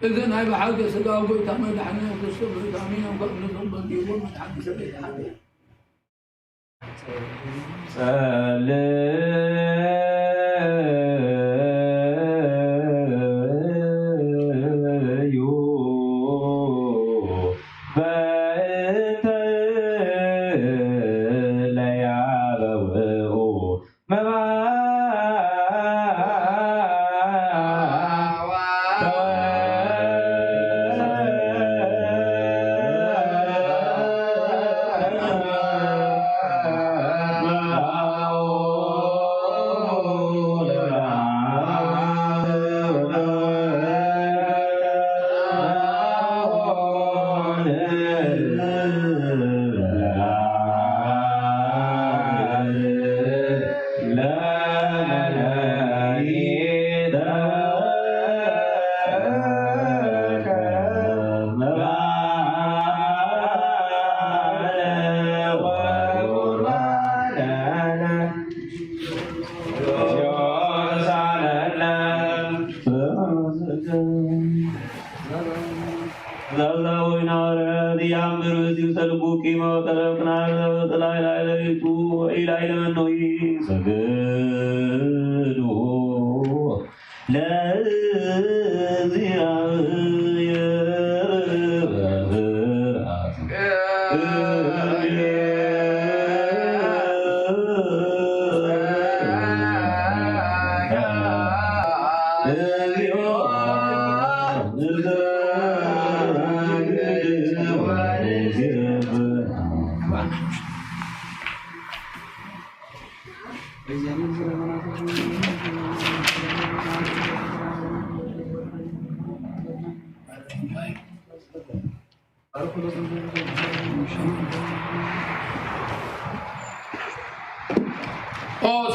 إذن هاي بحاجة سجاو قلت أحمد حنين وقصة بيتامين وقبل نظام بيقول ما تحدث بيت حاجة.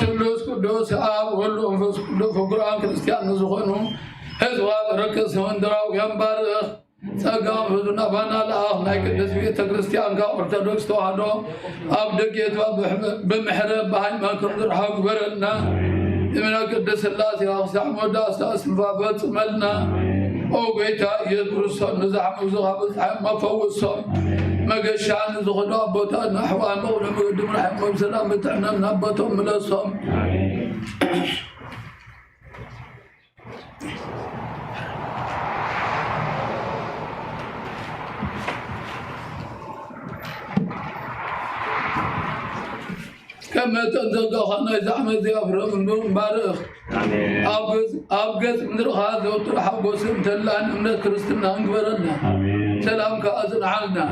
سلوس قدوس آب ولو أنفس قدوس فقرآن كريستيان نزخونهم هزواب ركز هندراو ينبارخ ساقام فزونا فانا لآخ ناي قدس بيتا كريستيان كا أرتدوكس توحدو آب دقيت بمحرب بهاي ما كردر حق برلنا إمنا قدس الله سيغاق مودا أستاس مفافات ملنا أو قيتا يدرسون نزح موزغا بسحب مفوصون مقشان زغدا بوتا نحوان مغنى مقدم رحمه وسلام بتعنا نبتهم من الصوم كما تنزقنا زعمة زيافر من دون بارخ أبجز من هذا وترحب وسمتلان من كريستنا أنقبرنا سلام كأزن عنا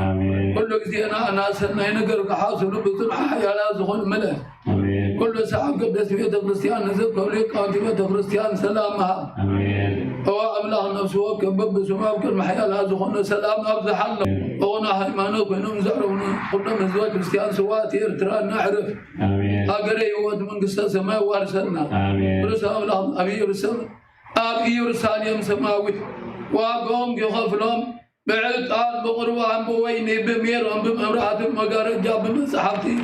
كل جزينا أنا سنة نقر حاصل بصنع حياة زخون ملأ كل ساعة قدس في كريستيان نزل قولك أنت كريستيان سلامها هو أملاح نفسه وكبب سماك المحياة زخون سلام أفزح الله وغنا هيمانوك ونم زعرون قلنا من زواج كريستيان سواتي ارتران نعرف أقري ود من قصة سماء وارسلنا رسال الله أبي يرساليم سماوي وقوم يخاف لهم بعد قال بقروان بويني بميرهم بمرات المقارجة بمسحبتي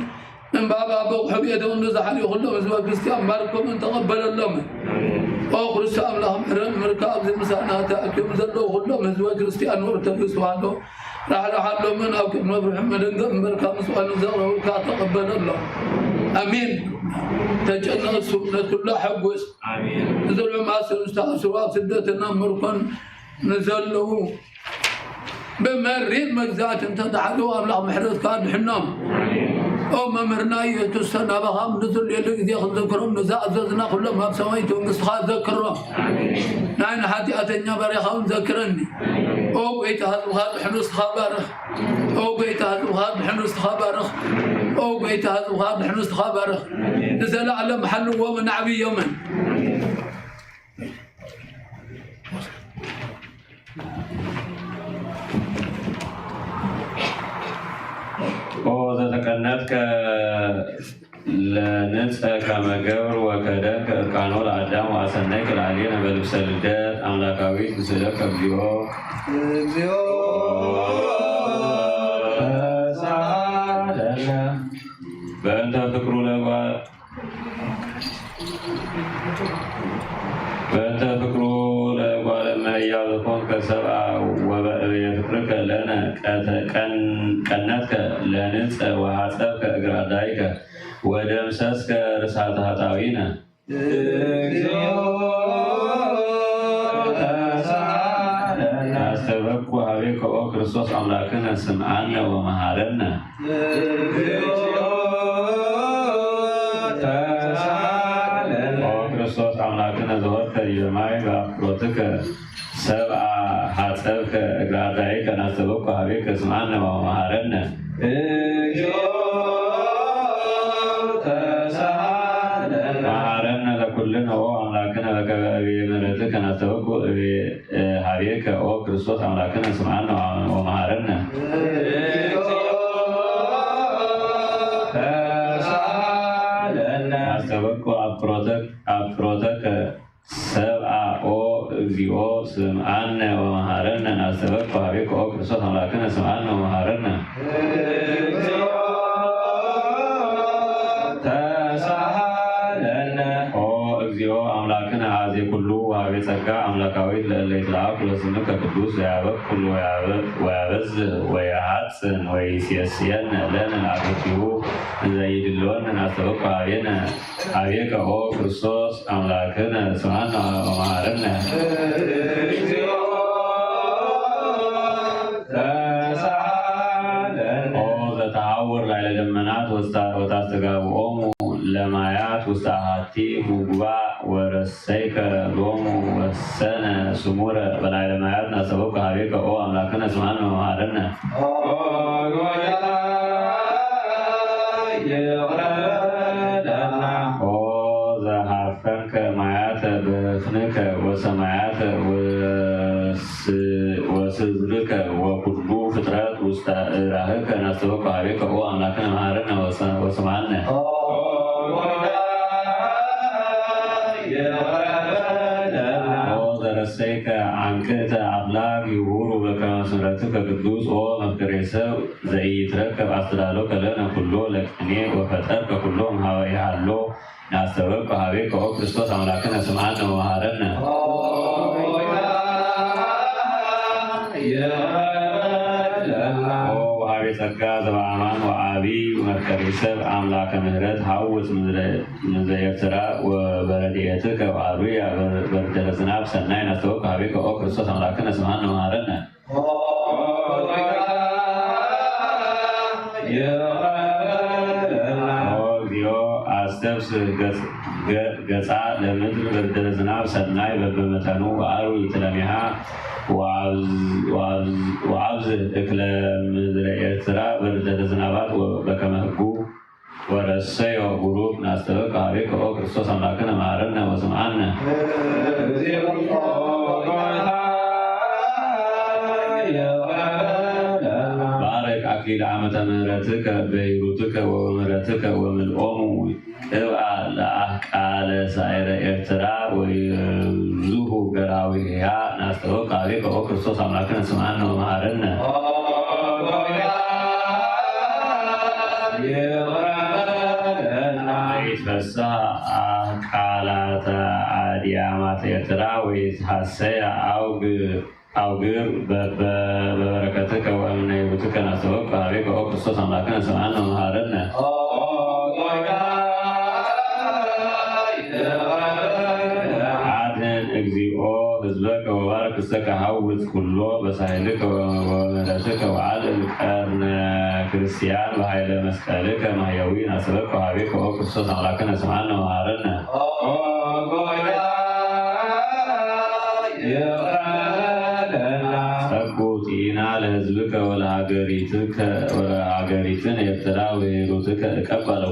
من بابا أبو حبيتهم نزحني كلهم زواج كريستيان باركم من تقبل اللهم أخر السلام لهم حرم مركاب زي مسانات أكيم زلوا كلهم زواج كريستيان ورتبوا سوانو راح لهم من أو كم نبر محمد نقم مركاب سوانو زغروا وكا تقبل الله أمين تجعلنا السنة كلها حقوس نزلوا معسل استاذ سواب سدتنا مركن نزلوا بمرين مجزات تدعوا أملاق محرز كان حنام أما مرناي تستنى بخام نزل يلقي ياخذ ذكرهم نزازنا كلهم ما بسويتهم قصخات ذكرهم نحن حتى أتنيا بريخهم ذكرني أو بيت هذا وهذا حنوس خبره أو بيت هذا وهذا حنوس خبره أو بيت هذا وهذا حنوس خبره نزل على محل ومن عبي يوما وذكرناك لننسى كما جبر وكذاك كانوا الأعدام وأسناك العلينا بالبسالدات أملاكاوي بسلك بيو بأنت فكروا لما يعرفون كسبعة ويفكرك لنا كنتك لننسى وحسبك أجرادائك ودمسسك رسالة هتاوينا أستبك وحبيك وكريستوس أملاكنا سمعنا ومهارنا وكريستوس أملاكنا زهرك يجمعي بأفروتك سبعة حسبك أجرادائك نستبك وحبيك سمعنا ومهارنا كلنا هو أملاكنا بكبابي مرتك نتوكل بحبيبك هو كريستوس أملاكنا سمعنا ومهارنا نتوكل أفرودك سبعة أو زيو سمعنا ومهارنا نتوكل حبيبك هو كريستوس أملاكنا سمعنا ومهارنا أملاكنا هذه كله وبيتك أملاكاوي اللي يطلعوا كل سنة كقدوس ويعبد كل ويعبز ويحسن ويسيسين لنا نعبده زي دلونا نستبق علينا عليك هو كريستوس أملاكنا سبحانه ومعرفنا تتعور على الجمانات وتستجاب لمايات وستعهاتي مقبع ورسيك لوم والسنة سمورة بل على ماياتنا سببك عليك أو أملاكنا سبحانه ومعرفنا زحفنك مايات بخنك وسمايات وسزرك وكله فترات وستراهك نسبك عليك أو أملاكنا ومعرفنا وسمعنا رسيك عنك أبلاغ يقول بك سنتك قدوس ومكرسة زي تركب أسرارك لنا كله لكني وفترك كلهم هواي حلو نستبق هوايك وكريستوس أملاكنا سمعنا ومهارنا سكا زبامان وعابي ومركريسب أملاك مهرت حوث من زيفترا وبرديتك وعروية بردرسنا بسنين أستوك حبيك أو كريستوس أملاكنا سمعنا ومهارنا አስተብስ ገጻ ለምድር በደለ ዝናብ ሰናይ በበመጠኑ አርዊ ትለሚሃ ወአብዝ እክለ ምድረ ኤርትራ በደለ ዝናባት በከመ ሕጉ ወረሰዮ ቡሩክ ናስተበቅ ሀቤከ ኦ ክርስቶስ አምላክነ መሐረነ ወስምዓነ ባረክ አክሊለ ዓመተ ምሕረትከ በሂሩትከ ወምሕረትከ ወምልኦሙ ቅብአ ለአቃለ ሳዕረ ኤርትራ ወይብዙሑ ገራዊሃ ናስተበቅ ሀቤከ ኦ ክርስቶስ አምላክነ ስምዓነ ወመሐረነ ይትፈስሐ አቃላተ አድያማተ ኤርትራ ወይትሐሰያ አውግር በበረከትከ ወእምነ ሂሩትከ ናስተበቅ ሀቤከ ኦ ክርስቶስ አምላክነ ስምዓነ ወመሐረነ አድኅን እግዚኦ ሕዝበከ ወባርክ እሰከ ሐውፅ ኩሎ በሳህልከ ወምሕረትከ ወአልዕል ቀርነ ክርስቲያን በኃይለ መስቀልከ ማሕየዊ ናስተበቅ ሀቤከ ኦ ክርስቶስ አምላክነ ስምዓነ ወመሐረነ ጸጉጢና ለሕዝብከ ወለሀገሪትን ኤርትራ ወሂሩትከ እቀበለ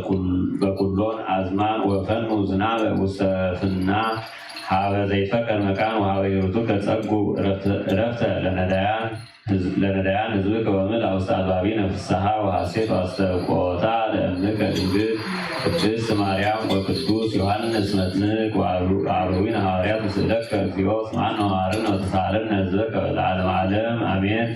በኩሎን አዝማን ወፈኑ ዝናበ ውሰፍና ሀበ ዘይፈቀድ መካን ወሀበ ሂሩትከ ጸጉ ዕረፍተ ለነዳያን ሕዝብከ ወምልእ ውስተ አልባቢነ ፍስሐ ወሐሴት ወአስተብቆታ ለእምከ ድንግል ቅድስት ማርያም ወቅዱስ ዮሐንስ መጥምቅ ወአበዊነ ሐዋርያት ምስለከ እግዚኦ ስምዓነ ወመሐረነ ወተሳሃለነ ሕዝበከ ለዓለመ ዓለም አሜን።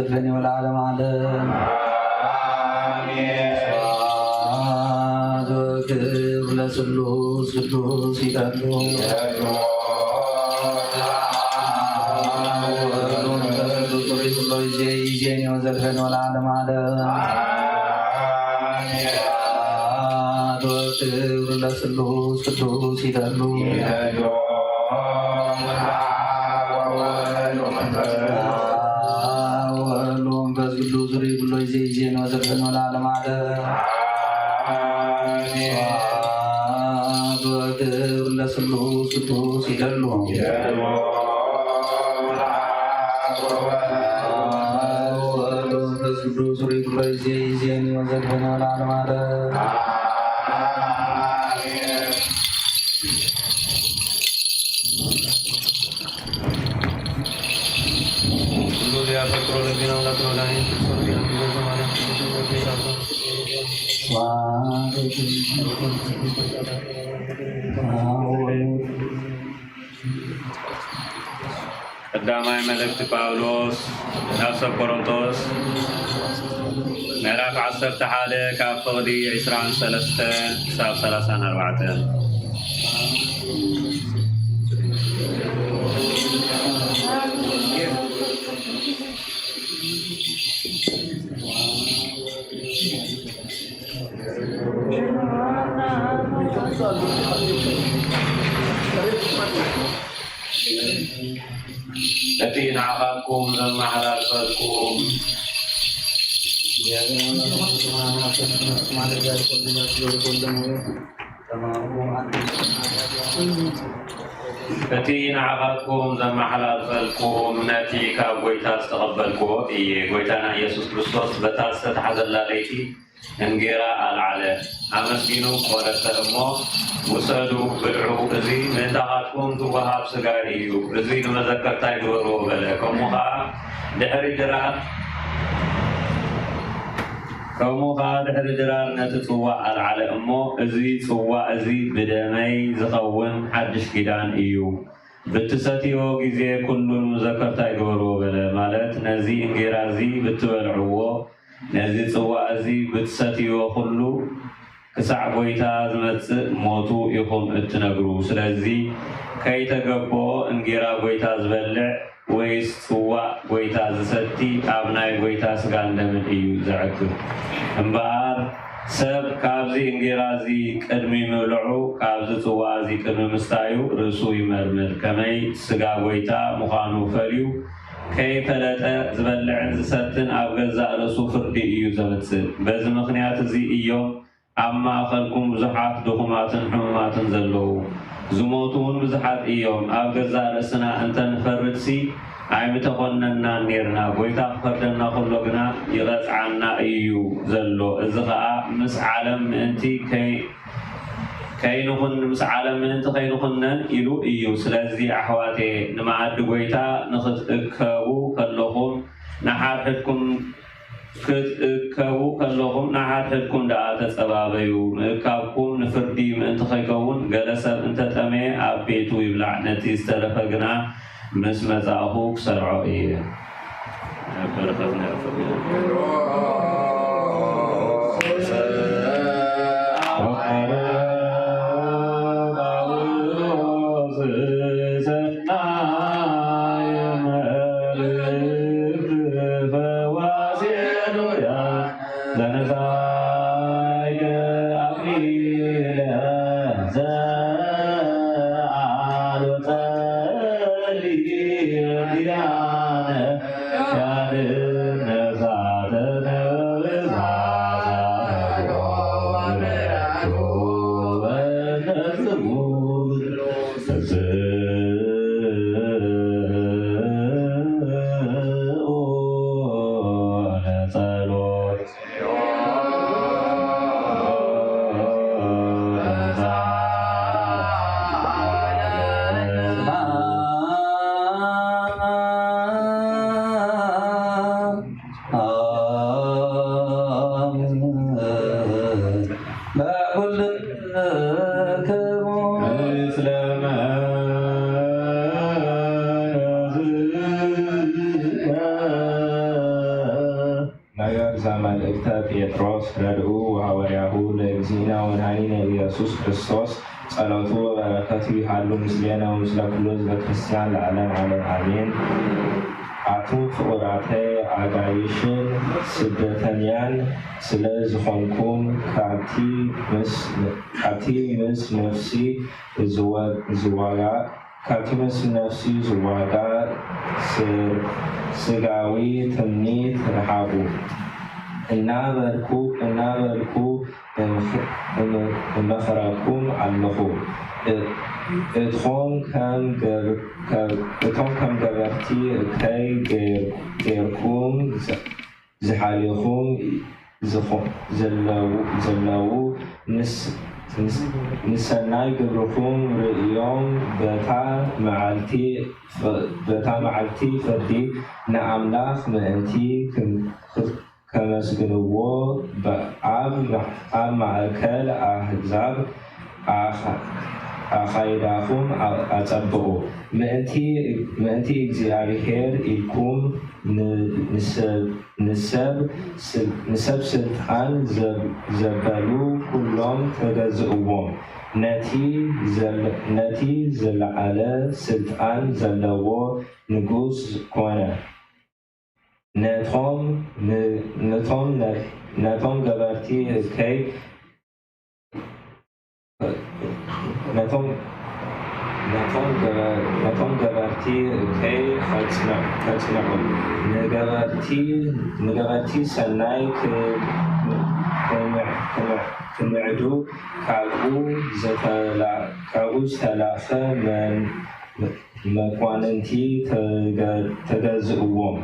ዘድፈኒ ወለዓለመ ዓለም ክብር ለስሉስ ቅዱስ ይደሉ ይዜኒ ወዘድፈኒ ወለዓለመ ዓለም ክብር ለስሉስ ቅዱስ ይደሉ ወመንፈስ ቅዱስ ብሎ ይዜኒ ወዘድፈኒ ወለዓለመ ዓለም ክብር ለስሉስ ቅዱስ ይደሉ ወመንፈስ ቅዱስ ብሎ ይዜኒ ወዘድፈኒ ወለዓለመ ዓለም ቀዳማይ መልእክቲ ጳውሎስ ናብ ሰብ ቆሮንቶስ ምዕራፍ 11 ካብ ፍቕዲ 23 ክሳብ 34 እቲ ንዓኻትኩም ዘመሓላልፈልኩም እቲ ንዓኻትኩም ዘመሓላልፈልኩም ነቲ ካብ ጎይታ ዝተቐበልክዎ እየ ጎይታና ኢየሱስ ክርስቶስ በታ ዝተተሓዘላ ለይቲ እንጌራ ኣልዓለ ኣመስጊኑ ቆረሰ እሞ ውሰዱ ብልዑ እዚ ምእንታኻትኩም ዝወሃብ ስጋይ እዩ እዚ ንመዘከርታ ይግበርዎ በለ ከምኡ ከዓ ድሕሪ ድራር ነቲ ጽዋዕ ኣልዓለ እሞ እዚ ጽዋዕ እዚ ብደመይ ዝኸውን ሓድሽ ኪዳን እዩ ብትሰትዮ ግዜ ኩሉ ንመዘከርታ ይግበርዎ በለ ማለት ነዚ እንጌራ እዚ ብትበልዕዎ ነዚ ጽዋዕ እዚ ብትሰትዮ ኩሉ ክሳዕ ጎይታ ዝመጽእ ሞቱ ኢኹም እትነግሩ ስለዚ ከይተገበኦ እንጌራ ጎይታ ዝበልዕ ወይስ ጽዋዕ ጎይታ ዝሰቲ ኣብ ናይ ጎይታ ስጋን ደምን እዩ ዘዕክብ እምበኣር ሰብ ካብዚ እንጌራ እዚ ቅድሚ ምብልዑ ካብዚ ጽዋዕ እዚ ቅድሚ ምስታዩ ርእሱ ይመርምር ከመይ ስጋ ጎይታ ምዃኑ ፈልዩ ከይፈለጠ ዝበልዕን ዝሰትን ኣብ ገዛእ ርእሱ ፍርዲ እዩ ዘምጽእ በዚ ምኽንያት እዚ እዮም ኣብ ማእኸልኩም ብዙሓት ድኹማትን ሕሙማትን ዘለዉ ዝሞቱ እውን ብዙሓት እዮም ኣብ ገዛእ ርእስና እንተንፈርድሲ ኣይምተኾነና ነርና ጎይታ ክፈርደና ከሎ ግና ይቐፅዓና እዩ ዘሎ እዚ ከዓ ምስ ዓለም ምእንቲ ከይንኹነን ኢሉ እዩ ስለዚ ኣሕዋቴ ንመዓዲ ጎይታ ንኽትእከቡ ከለኹም ንሓድሕድኩም ደኣ ተጸባበዩ ምእካብኩም ንፍርዲ ምእንቲ ኸይከውን ገለ ሰብ እንተጠመየ ኣብ ቤቱ ይብላዕ ነቲ ዝተረፈ ግና ምስ መጻእኹ ክሰርዖ እየ መልእክተ ጴጥሮስ ረድኡ ወሐዋርያሁ ለእግዚእነ ወመድኃኒነ ኢየሱስ ክርስቶስ ጸሎቱ በረከቱ ይሃሉ ምስሌነ ወምስለ ኩሉ ህዝበ ክርስቲያን ለዓለም ዓለም አሜን። አቱም ፍቁራተይ አጋይሽን ስደተኛን ስለ ዝኾንኩም ካብቲ ምስ ነፍሲ ዝዋጋ ስጋዊ ትምኒት ረሃቡ እናበልኩ እመኽረኩም ኣለኹ። እቶም ከም ገበርቲ እከይ ጌርኩም ዝሓሊኹም ዘለዉ ንሰናይ ግብርኩም ርእዮም በታ መዓልቲ ፍርዲ ንኣምላኽ ምእንቲ ከመስግንዎ ኣብ ማእከል ኣሕዛብ ኣኻይዳኹም ኣጸብቑ። ምእንቲ እግዚኣብሔር ኢልኩም ንሰብ ስልጣን ዘበሉ ኩሎም ተገዝእዎም። ነቲ ዘለዓለ ስልጣን ዘለዎ ንጉስ ኮነ። ነቶም ገበርቲ እከይ ፈጽንዑ። ንገበርቲ ሰናይ ክምዕዱ ካብኡ ዝተላኸ መኳንንቲ ተገዝእዎም።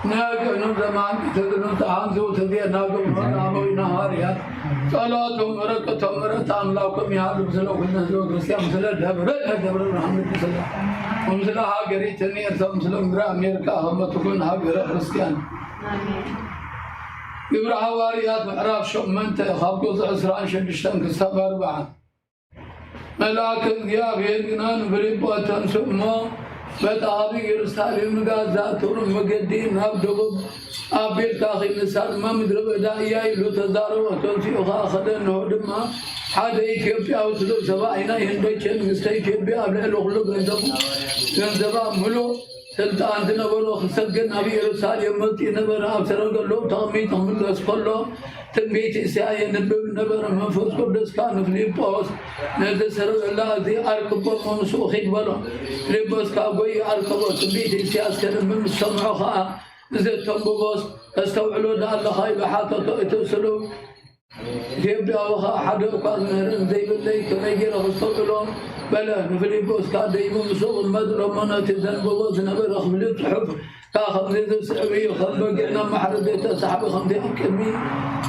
ناقم زمان تدنو تعنزو تدي ناقم ناموي نهاريا صلاتهم بركتهم بركة أملاكم يا رب سلو كنا سلو كريستيان مسلا دبر محمد مسلا ومسلا هاجري تنير مسلا مرا أمريكا هم تكون هاجر كريستيان يبرع حواريات معراف شو منت خابقوز عسران شدشتان كستاب أربعة ملاك الغياب يدنان بريبوتان سؤما بتعابي يرسالين غازاتور مجدين هبدو أبير كاخي نسال ما مدرب داعية يلو تزارو وتوسي أخذن هودما هذا إثيوبيا وسلو سبا هنا هندوشن مستي إثيوبيا قبل الأخلو غندبا ملو سلطان تنبرو خسرجن أبي يرسالين ملتي نبرا أبصروا قالوا تامي تامل أسفلوا تنبيت إسحاق نبي نبرا مفوز قدس كان فيليبوس نزل سر الله ذي أركبوا منسوخين بلو فيليبوس كابوي أركبوا تنبيت إسحاق كان من سمعها نزل تنبوس استوعلوا ده الله خايب حاطة توصلوا إثيوبيا أحد وكان نهرن زي بالليل كما يجرى استوعلوا بلا فيليبوس كان دايما مسوق المدرة مناطق تنبوس نبرا خملت حب كاخذ نزل سعوي وخبقنا محربيته سحب خمدي أكمي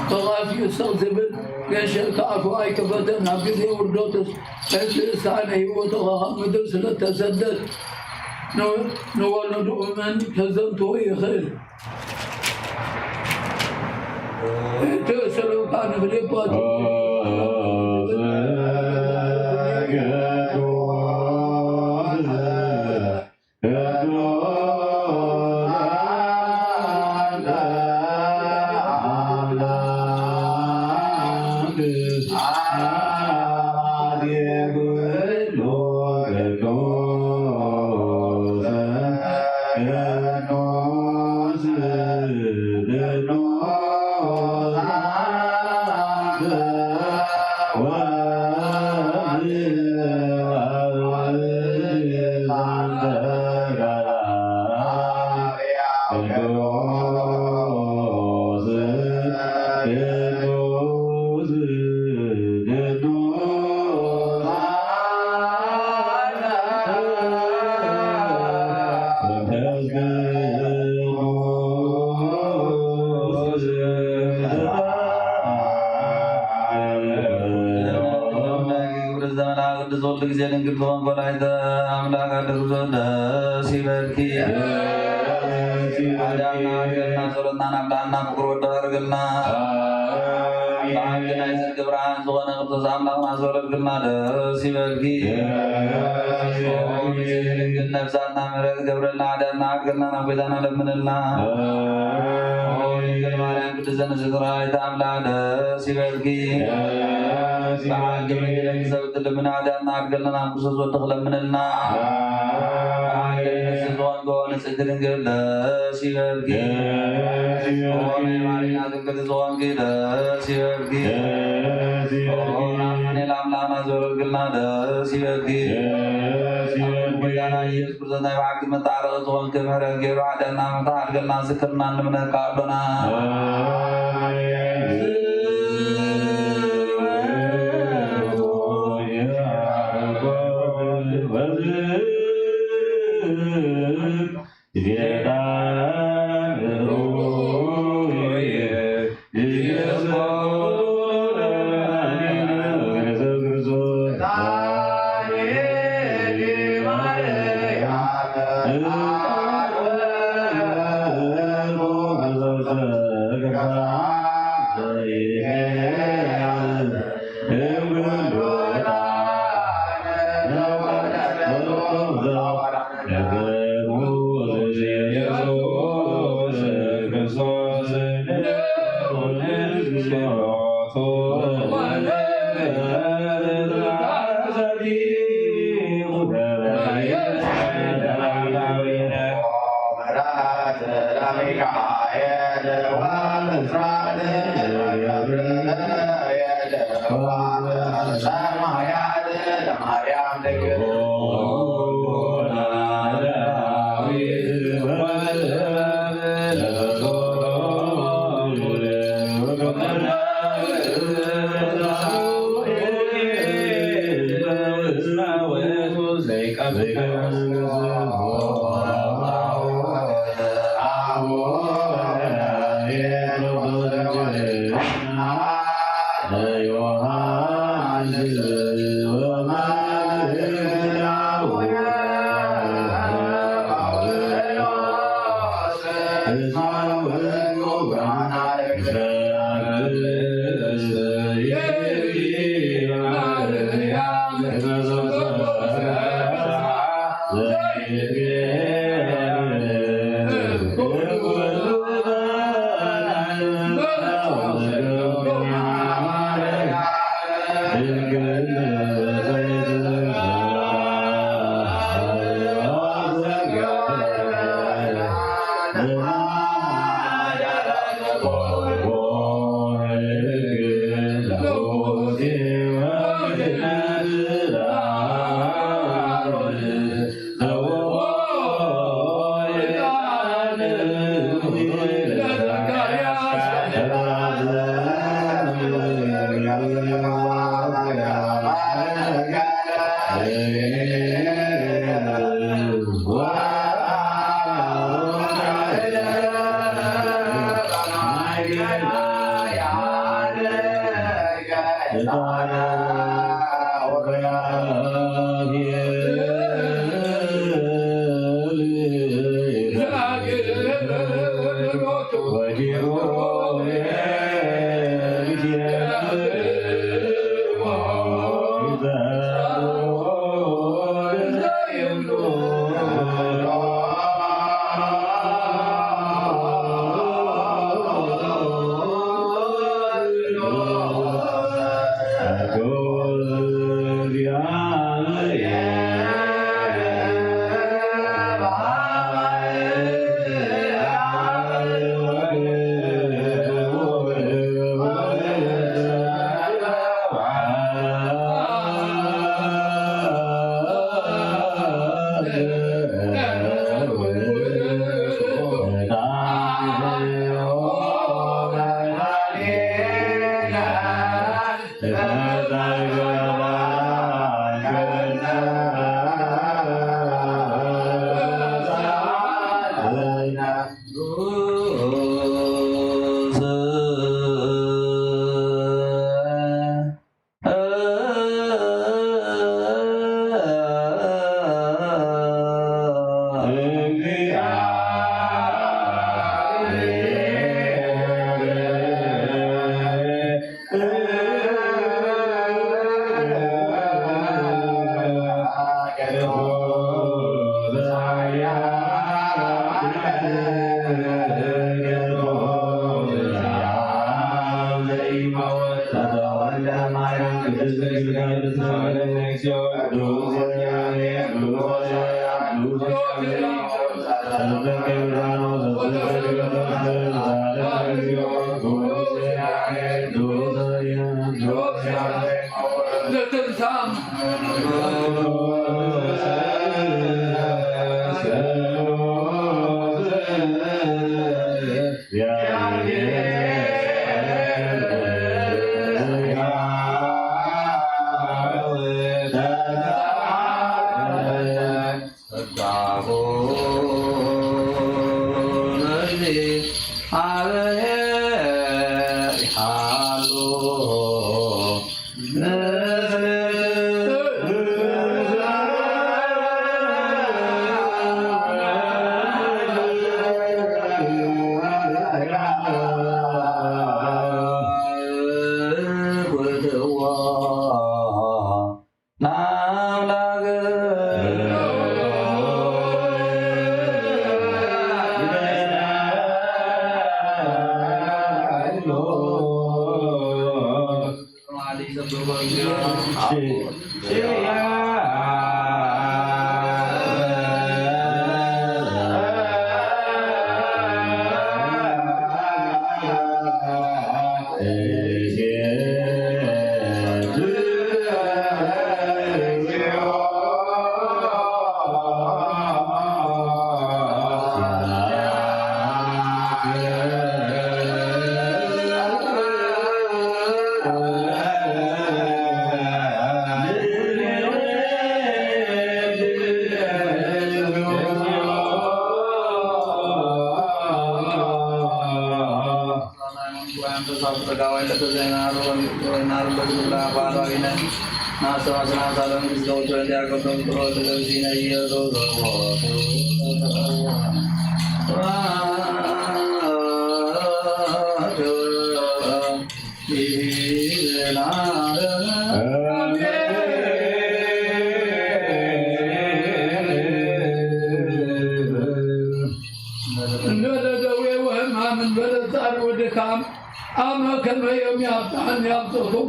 فغافي يستغزبن ينشر كأفو أي كفتن عبد وردوتس فإنسان هو تغاهم مدرس لتسدد نولد أمن كزنتو يخير تسلم كان في البوت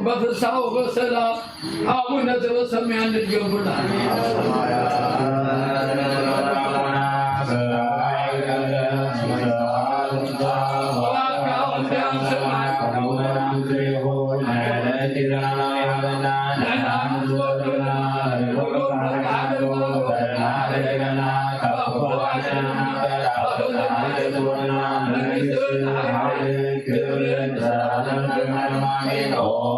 በፍስሐው በሰላም አቡነ ዘበሰማያት እንድትገቡልን Oh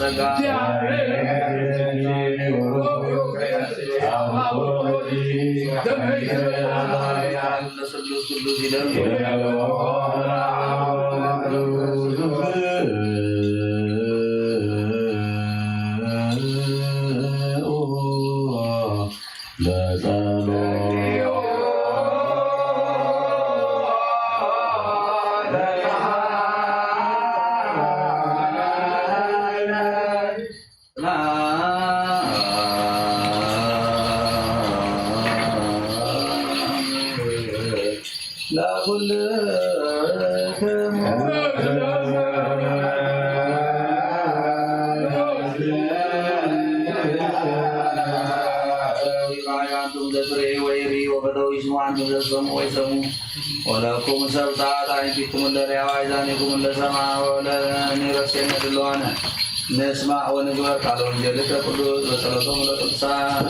ጸጋ ለስሉስ ቅዱስ ይደርሱ ولكم سبعة عينكم الذي عايزانكم السماء ولنرسل دلوانا نسمع ونقول قالوا جلك قدوس وصلتم للقدسان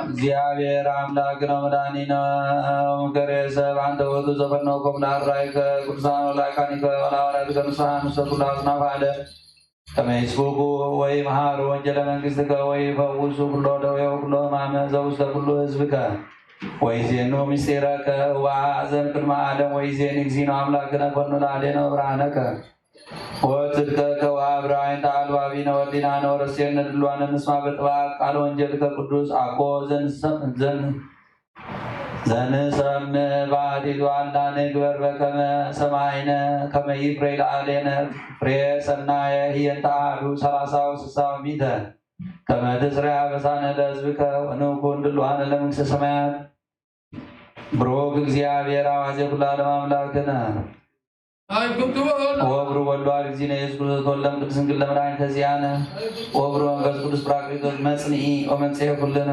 እግዚአብሔር አምላክ ነው መድኃኒ ነው። ከሬሰብ አንተ ወቱ ዘፈነው ኮምላራይከ ቅዱሳን ወላካኒከ ወላወላድ ከንስሐን ሰኩላ አጽናፈ ዓለም ከመይስቡኩ ወይ መሃሩ ወንጀለ መንግሥትከ ወይ ፈውሱ ኩሎ ደዌሁ ኩሎ ሕማመ ዘውስተ ኩሉ ሕዝብከ ወይ ዜኑ ምስጢረከ ወአዘን ቅድመ ዓለም ወይ ዜን እግዚእነ አምላክነ ኮኑ ለአሌነ ብርሃነከ ወጽድቀከ ወአብርሃይን ተአልባቢነ ወዲናነ ወረሴነ ድሏነ ንስማ በጥባቅ ቃለ ወንጌልከ ቅዱስ አኮ ዘንሰምዕ ባሕቲቱ አላ ንግበር በከመ ሰማይነ ከመ ይፍሬ ለአሌነ ፍሬ ሰናየ ሂየንተ አሐዱ 30 ወ60 ወሚተ ከመ ትስረይ አበሳነ ለሕዝብከ ወንኩን ድሉዋነ ለመንግሥተ ሰማያት ብሩክ እግዚአብሔር አዋዜ ኩሉ ዓለም አምላክነ ወብሩ ወልዱ እግዚእነ ኢየሱስ ክርስቶስ ወለም ቅድስት ድንግል ለመድኃኒተ ዚአነ ወብሩ መንፈስ ቅዱስ ጰራቅሊጦስ መጽንዒ ወመንጽሔ ኩልነ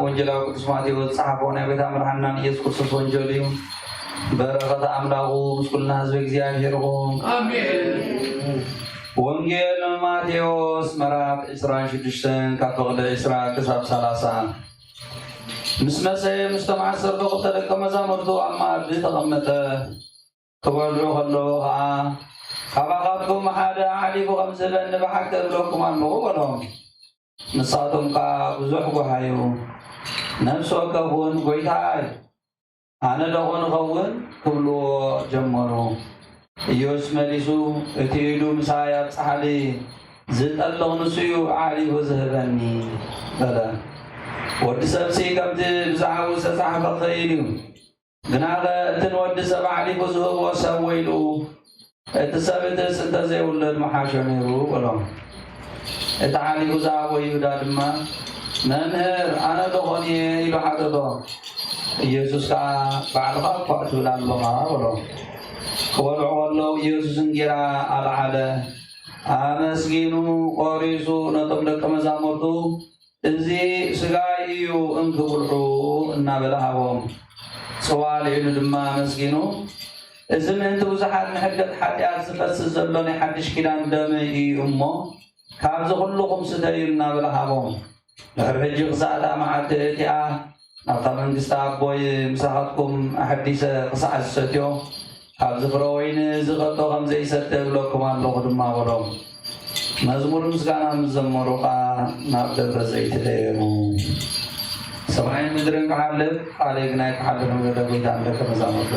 ወንጌላዊ ቅዱስ ማቴዎስ ጸሐፈው ናይ ቤተ አምርሃናን ኢየሱስ ክርስቶስ ወንጌል እዩ በረከተ አምላኩ ምስኩልና ህዝበ እግዚአብሔር ይኹን አሜን። ወንጌል ማቴዎስ ምዕራፍ 26 ካብ ፍቅዲ 20 ክሳብ 30 ምስ መሰየ ምስ ተማዓሰርተ ክልተ ደቀ መዛሙርቱ ኣብ መኣዲ ተቐመጠ ክበልዑ ከለዉ ከዓ ካባኻትኩም ሓደ ዓሊቡ ከም ዝህበኒ ብሓቂ እብለኩም ኣለኹ በሎም። ንሳቶም ከዓ ብዙሕ ጎሃዩ ነፍሲ ወከፍ እውን ጎይታይ ኣነ ደኹ ንኸውን ክብልዎ ጀመሩ። ኢየሱስ መሊሱ እቲ ኢዱ ምሳይ ኣብ ፃሕሊ ዝጠልቕ ንሱ እዩ ዓሊቡ ዝህበኒ በለ። ወዲ ሰብሲ ከምቲ ብዛዕባ ዝተፃሕፈ ክኽእል እዩ ግናኸ እቲ ንወዲ ሰብ ዓሊቡ ዝህቦ ሰብ ወይሉ እቲ ሰብእትስ እንተዘይውለድ መሓሾ ነይሩ በሎም። እቲ ዓሊቡ ዝሃቦ ይሁዳ ድማ መምህር ኣነ ደኾን እየ ኢሉ ሓተቶ። ኢየሱስ ከዓ ባዕልኻ እኳ ትብል ኣለኻ በሎም። ክበልዑ ከለዉ ኢየሱስ እንጌራ ኣልዓለ ኣመስጊኑ ቆሪሱ ነቶም ደቀ መዛሙርቱ እዚ ስጋይ እዩ እንክብልዑ እናበለ ሃቦም። ጽዋ ልዒሉ ድማ መስጊኑ እዚ ምእንቲ ብዙሓት ንሕገት ሓጢኣት ዝፈስስ ዘሎ ናይ ሓድሽ ኪዳን ደመይ እዩ እሞ ካብዚ ኩልኩም ስተዩ እናበለ ሃቦም። ድሕሪ ሕጂ ክሳእታ መዓልቲ እቲኣ ናብታ መንግስቲ ኣቦይ ምሳኻትኩም ኣሐዲሰ ክሳዕ ዝሰትዮ ካብዚ ፍረ ወይኒ ዝቐጦ ከምዘይሰተ እብለኩም ኣለኹ ድማ በሎም። መዝሙር ምስጋና ምዘመሩ ከዓ ናብ ደብረ ዘይት ደየሙ። ሰማይን ምድርን ክሓልፍ ቃለይ ግና ክሓልፍ ወደ ጎይታ ደቀ መዛሙርቱ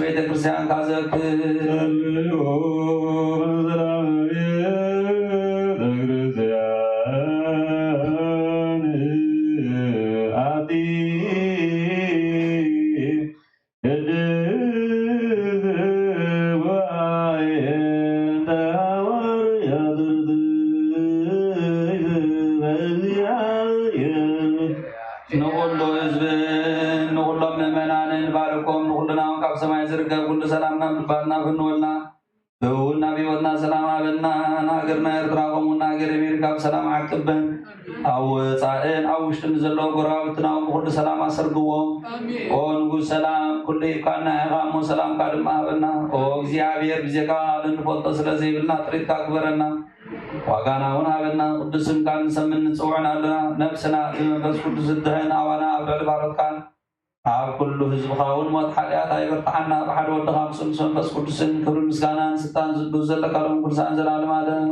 ቤተ ክርስቲያን ካዘክር ሰማይ ዝርከብ ኩሉ ሰላምና ምባልና ብንወልና ብውልና ቢወትና ሰላም አበልና ናገርና ኤርትራ ቆሙና ሃገር አሜሪካ ሰላም ዓቅበን ኣብ ወፃእን ኣብ ውሽጥን ዘለዎ ጎረባብትና ብኩሉ ሰላም ኣሰርግዎም። ኦ ንጉስ ሰላም ኩሉ ይብካና ኢኻ እሞ ሰላምካ ድማ ሃበና። ኦ እግዚኣብሔር ብዜካ እንፈልጦ ስለዘይብልና ጥሪትካ ክበረና ዋጋና እውን ሃበና። ቅዱስ ስምካ ንሰምን ንፅውዕን ኣለና። ነብስና ብመንፈስ ቅዱስ ዝድህን ኣዋና ኣብ ልዕሊ ባሮትካን ኣብ ኩሉ ህዝብኻ እውን ሞት ሓጢኣት ኣይበርትዓና። ብሓደ ወድኻ ምስ መንፈስ ቅዱስን ክብሪ ምስጋናን ስልጣን ዝብሉ ዘለካ ሎም ኩልሳን ዘላለም ኣለም።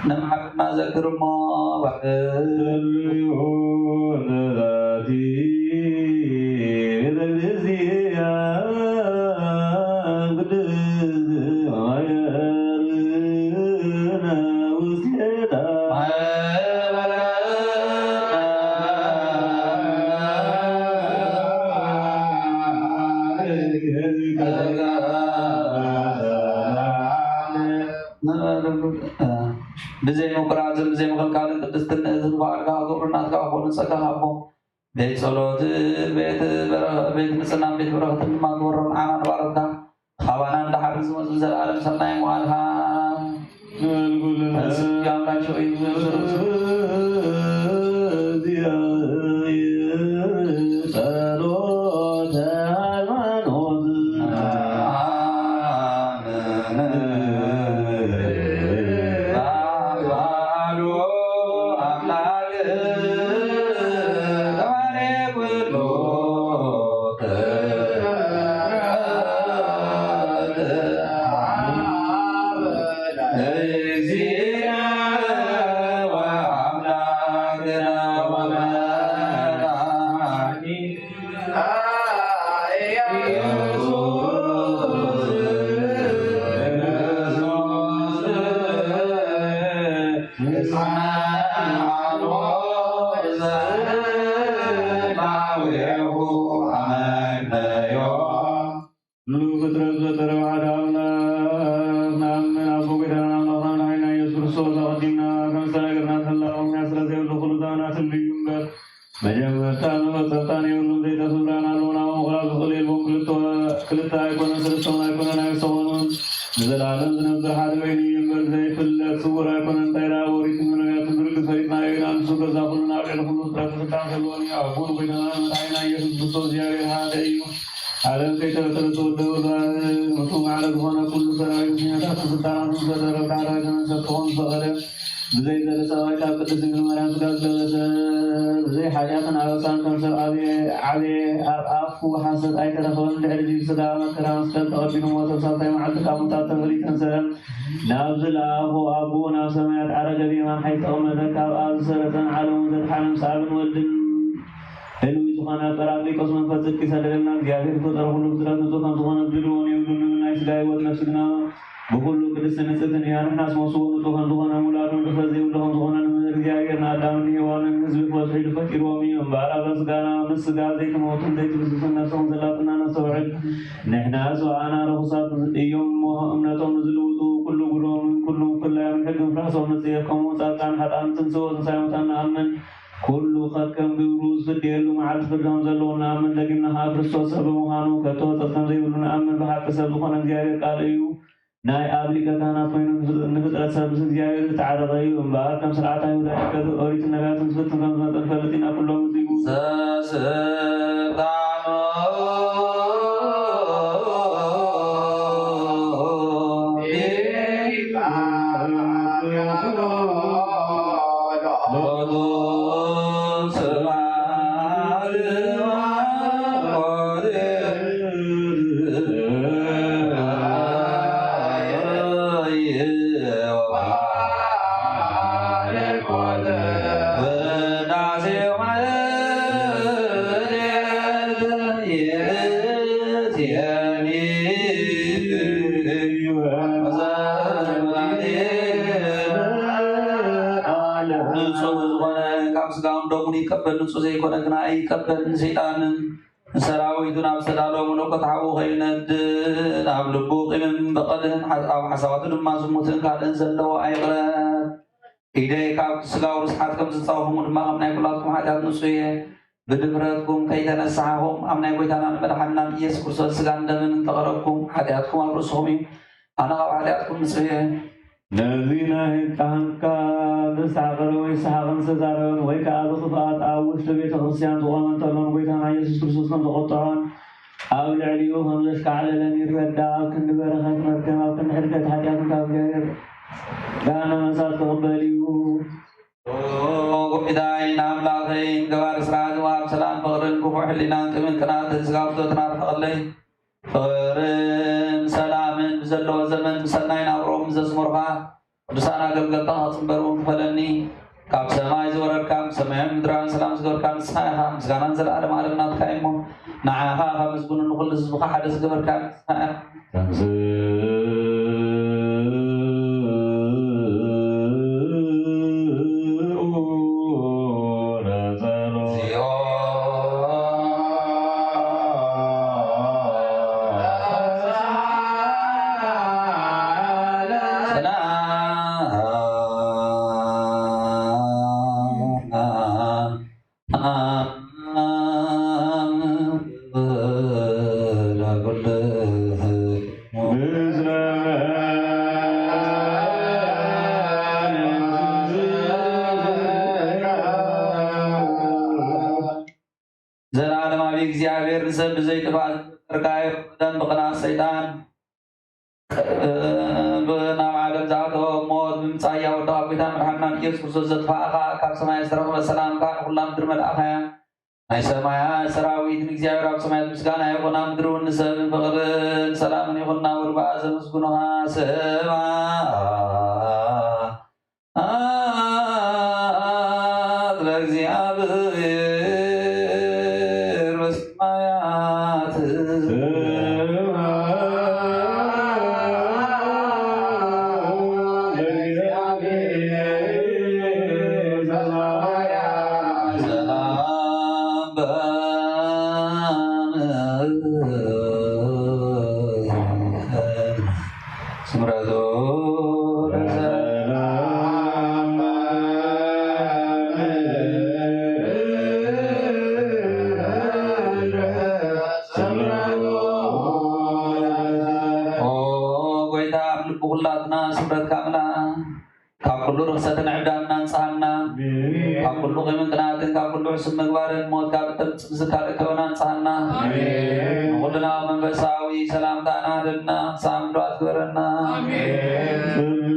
نمحبنا ذكر ما بزي مقرازم بزي مخلقان قدستن اذن بارك غورنات كاخون سكاحكم بيت صلوت بيت نسنا بيت بركة ما غورن انا بارك خوانا دحرز مزل العالم سناي موالها سيام لا شوي بزي حاجاتنا أوسان كمسر أبي أخو حسد أي تدخل لعرجي سدا مكرا مسكت تقبل موت وصلتي معدك أمتات تغلي تنسر نابزل أبونا سمعت عرق بما حيث أمدك أبسرة على مدد حالم سعب ودن هلو يتخانا قرابليكوس من فتك كسادرنا እግዚአብሔር ፈጠረ ሁሉ ፍጥረት ንጹህ ከንቱሆነ ብድሩን የሁሉን አይስጋ ሕይወት ነፍስግና በሁሉ ቅድስት ንጽሕትን ያንና አስመስሎ ንጹህ ከንቱሆነ ሙላዱን ድፈት ዘይብሉ ከንቱሆነ እግዚአብሔርን አዳምን ሔዋንን ሕዝብ ወስድ ፈቂሮሚ እምባራ በስጋና ምስጋ ዘይት ሞትን ዘይት ብስስን ነፍሰውን ዘላጥና ነሰውዕድ ንሕና ሰውዓና ረኹሳት እዮም እምነቶም ዝልውጡ ኩሉ ጉዶም ኩሉም ኩላዮም ሕግን ፍራሰው ንጽየከሙ ጻድቃን ሓጥኣን ትንስወትን ሳይሞታን ኣምን ኩሉ ከከም ግብሩ ዝፍድየሉ መዓልቲ ፍርዶም ዘለውና ኣምን ደጊምና ክርስቶስ ሰብ ብምዃኑ ከቶ ጠጠም ዘይብሉን ኣምን ብሓቂ ሰብ ዝኾነ እግዚአብሔር ቃል እዩ ናይ ኣብ ሊቀ ካህናት ኮይኑ ንፍጥረት ሰብ ምስ እግዚአብሔር ዝተዓረቐ እዩ እምበኣር ከም ስርዓት ኣይሁዳ ኦሪት ነቢያትን ዝፍትን ከም ዝመጠን ፈልጥ ኢና ኩሎም እዚቡ ንጹህ ዘይኮነ ግና ኣይቀበልን ሰይጣንን ሰራዊቱን ኣብ ዝተዳለሙ ነቆታዕቡ ከይነድድ ኣብ ልቡ ቂምን በቐልን ኣብ ሓሳባቱ ድማ ዝሙትን ካልእን ዘለዎ ኣይቕረብ ኢደይ ካብ ስጋዊ ርስሓት ከም ዝፃወኹሙ ድማ ከም ናይ ኩላትኩም ሓጢኣት ንጹህ እየ ብድፍረትኩም ከይተነስሓኹም ኣብ ናይ ጎይታናን መድሓኒናን ኢየሱስ ክርስቶስ ስጋን ደምን እንተቐረብኩም ሓጢኣትኩም ኣብ ርእስኹም እዩ ኣነ ካብ ሓጢኣትኩም ንጹህ እየ ነዚና ህቃንካ ንስዓቐረ ወይ ሰሓቕን ዝተዛረበን ወይ ከዓ ብክፍኣት ኣብ ውሽጢ ቤተ ክርስቲያን ዝኾነ እንተሎን ጎይታና ኢየሱስ ክርስቶስ ከም ዘቆጥዖን ኣብ ልዕሊኡ ከም ዘሽካዕለለን ይረዳ ኣብ ክንዲ በረኸት መርከብ ኣብ ክንዲ ሕድገት ሓጢኣትን ካብ እግዚአብሔር ጋነ መሳት ክቕበል እዩ ጎይታይን ኣምላኸይን ገባር ስርዓት ወሃብ ሰላም ፍቕርን ክፉዕ ሕሊናን ቅምን ቅንኣትን ስጋዊ ፍትወትን ኣርሕቐለይ ፍቕርን ሰላምን ብዘለዎ ዘመን ብሰናይ ናብሮም ዘስሙርካ ቅዱሳን ኣገልገልታ ክፅንበርዎም ክፈለኒ ካብ ሰማይ ዝወረድካ ሰማያዊ ምድራን ሰላም ዝገበርካ ንስኻ ኢኻ ምስጋናን ዘለኣለም ዓለም ናትካ እሞ ንዓኻ ካብ ህዝቡን ንኩሉ ህዝብካ ሓደ ዝገበርካ ንስኻ ኢኻ እግዚአብሔር ሰብ ዘይጥፋት ተርካይ ደም በቅናት ሰይጣን በናም ዓለም ዛቶ ሞት ብምጻያ ወደ አብታ መድኃኒና ኢየሱስ ክርስቶስ ዘጥፋኻ ካብ ሰማይ ዝተረኸበ ሰላምካ ንኩላም ምድር መልኣኻ ናይ ሰማያት ሰራዊት ንእግዚአብሔር ኣብ ሰማያት ምስጋና ይኹን ኣብ ምድሪ እውን ንሰብን ፍቕርን ሰላምን ይኹን ናብርባ ዘመስግኑኻ ሰብኣ ስም ምግባርን ሞት ካብ ዝካል ከሆናን ጻና አሜን ወደና መንፈሳዊ ሰላምታና ደና ሳምዷት ገረና አሜን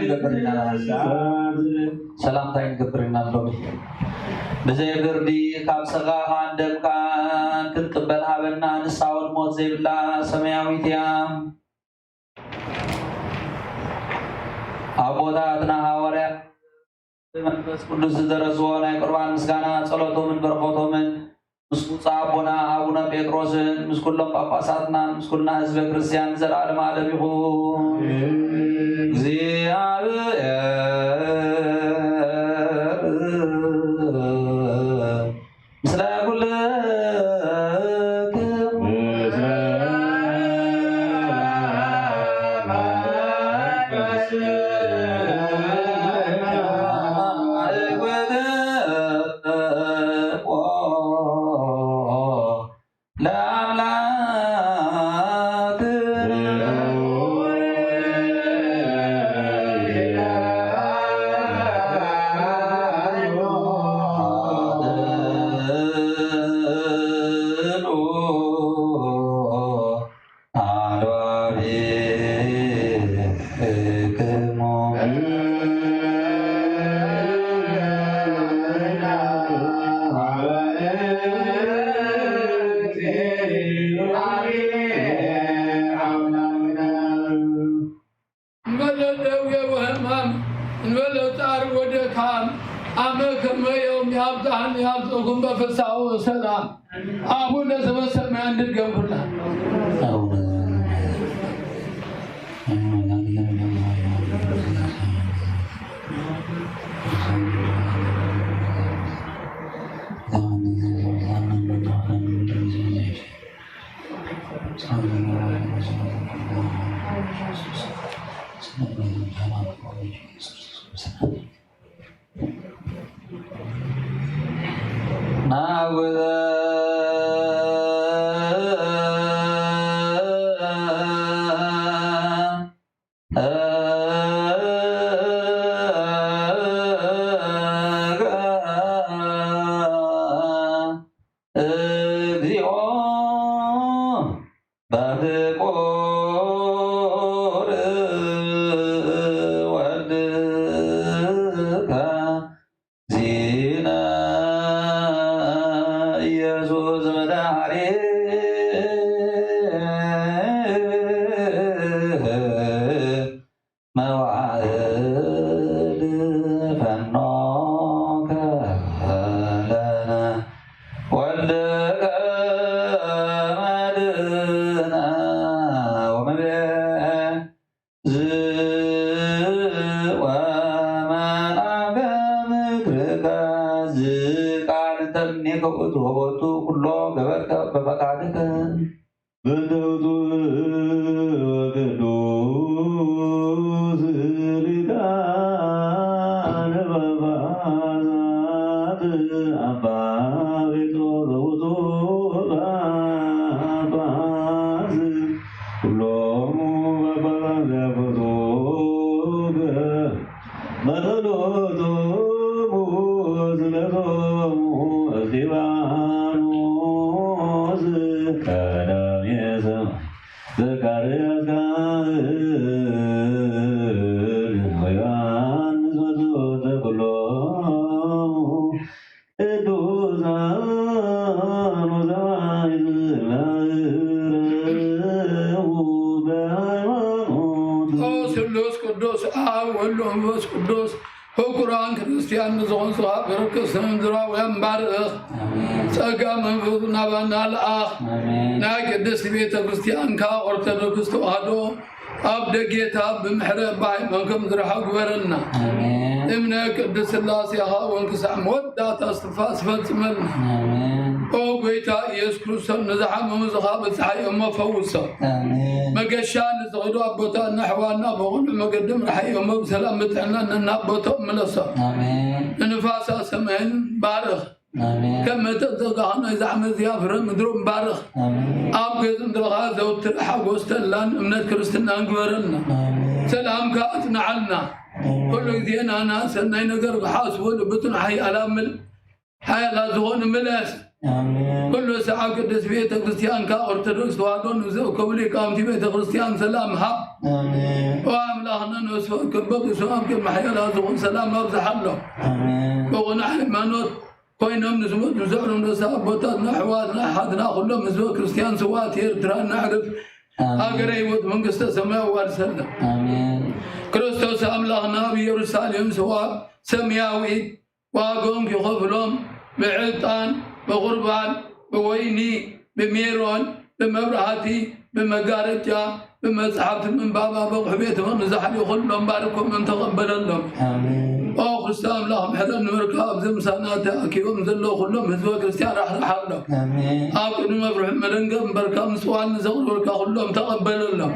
ይገብርና ሰላምታይ ይገብርና ሎሚ بزي بردي كاب سغاها عندك تنقبل هابنا نساون موت زي بالله سمياوي تيام أبوداتنا هاوريا بمنفس قدس درسونا قربان مسكانا صلوتو من برقوتو من مسكو صابونا أبونا بيتروسن مسكو لهم باباساتنا مسكو لنا حزب كريستيان زلالم عالم يخون ክርስቲያን ካ ኦርቶዶክስ ተዋህዶ አብ ደጌታ በመሕረብ ባይ መንከም ዝረሓ ግበረና እምነ ቅድስ ሥላሴ ወንክሳዕ መወዳእታ እስትንፋስ ፈጽመልና ኦ ጎይታ ኢየሱስ ክርስቶስ ንዝሓመሙ በፅሓዮሞ ፈውሶ መገሻ ንዝኽዱ ኣቦታትና ኣሕዋትና ብኹሉ መገድም ረሓዮሞ ብሰላም ብጥዕና ነናቦቶም መለሶ ንንፋሳ ሰማይን ባርኽ كم تتقهنا إذا عمل زيافر مدروم بارخ أبغى تندرها زوجت حقوست لان من كريستنا أنقبرنا سلام كاتنا عنا كل ذينا ناس نين قرب حاسبون بتن حي ألامل حي لا زون ملاس كل ساعة قدس بيت كريستيان كأرثوذكس وادون وزو كبلي كامتي بيت كريستيان سلام حق وأملاهنا نسوء كبب سوء كل محيا لازم سلام نبزح الله وغنى حيمانوت كوينهم نسمت نزعلهم نسابتنا حواتنا حدنا كلهم نسوء كريستيان سوات يرتران نعرف أقرأ يود من قصة سماء وارسلنا كريستوس أملاهنا بيرسالهم سواء سمياوي واقوم يخفلهم بعلطان بغربان بويني بميرون بمبرهاتي بمقارجة بمسحبت من بابا بحبيت من زحلي كلهم باركم من تقبل لهم او خريستان لهم حدا مركاب زمسانات اكيوم زلو كلهم هزوا كريستيان راح لهم اكن مفرح ملنقم بركام سوال نزغل بركا كلهم تقبل لهم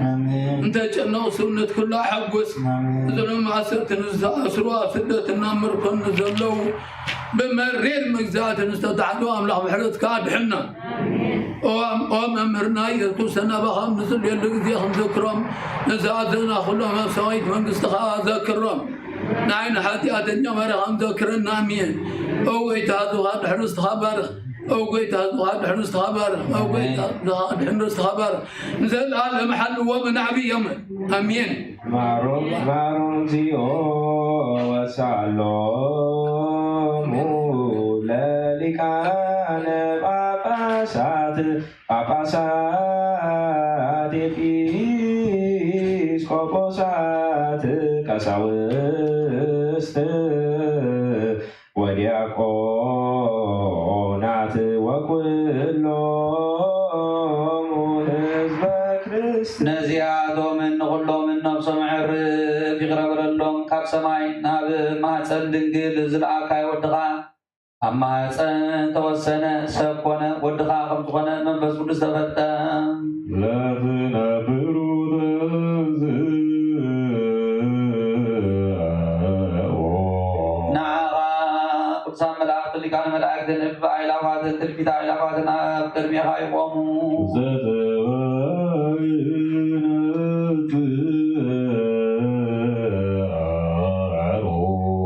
انت جنو سنة كلها حقوس زلهم عسرت اسروا سدة النمر كن زلو بمرير مجزات نستطعدوا املاهم حدث كاد حنا وممرنا يذكر سنة بخام نزل يلقى فيهم ذكرهم نزادنا كلهم سويت من قستخا ذكرهم نعين حاتيات النمر هم ذكرنا مين او قيت هذا غاد حرست خبر او قيت هذا غاد حرست خبر او قيت هذا غاد حرست خبر نزل على محل ومن عبي يمن امين معروف زيو وسالوم للكان ጳጳሳት ኤጲስቆጶሳት ቀሳውስት ወዲያቆናት ወኩሎሙ ህዝበ ክርስቲያን ነዚያቶም ንኩሎም ነብሶም ዕርፍ ይቅረበሎም ካብ ሰማይ ናብ ማህፀን ድንግል ዝለኣካይ ወድኻ ኣብ ማህፀን ተወሰነ ሰብ ኮነ ወድኻ ከም ዝኾነ መንፈስ ቅዱስ ተፈልጠ ንዓኻ ቅዱሳን መላእክት ሊቃነ መላእክትን እልፊ አእላፋትን እልፊት አእላፋትን ኣብ ቅድሚኻ ይቆሙ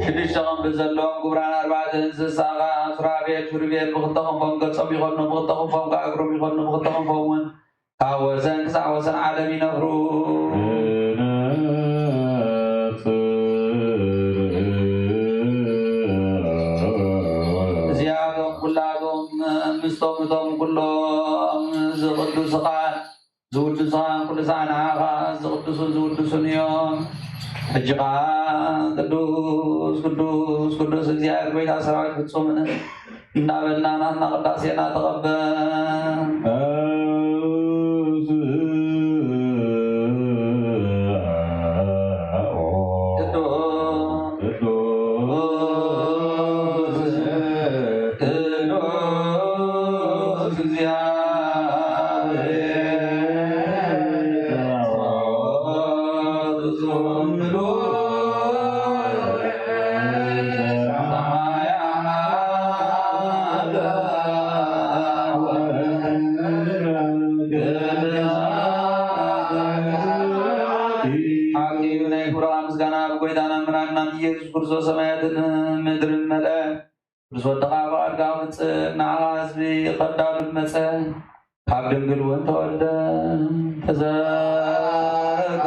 ሽዱሽተ ቀንቢ ዘለዎም ጉብራን ኣርባዕተ እንስሳኻ ሱራፌል ኪሩቤል ብክልተ ክንፎም ገጾም ይኸኑ ብክልተ ክንፎም ከዓ እግሮም ይኸኑ ብክልተ ክንፎም እውን ካብ ወሰን ክሳብ ወሰን ዓለም ይነብሩ እዚኣቶም ኩላቶም ምስቶም እቶም ኩሎም ዝቅዱስኻን ዝውድሱኻን ኩሉሳን ንዓኻ ዝቅዱሱን ዝውድሱን እዮም ሕጂኻ ቅዱስ ቅዱስ ቅዱስ እግዚአብሔር ቤታ ሰራዊት ፍጹም እናበልና ናትና ቅዳሴና ተቀበል ኢየሱስ ክርስቶስ ሰማያትን ምድርን መልአ ብዝወድኻ በዓልካ ፍፅእ ንዓኻ ህዝቢ ኸዳሉ መፀ ካብ ድንግል እውን ተወልደ ተዘረገ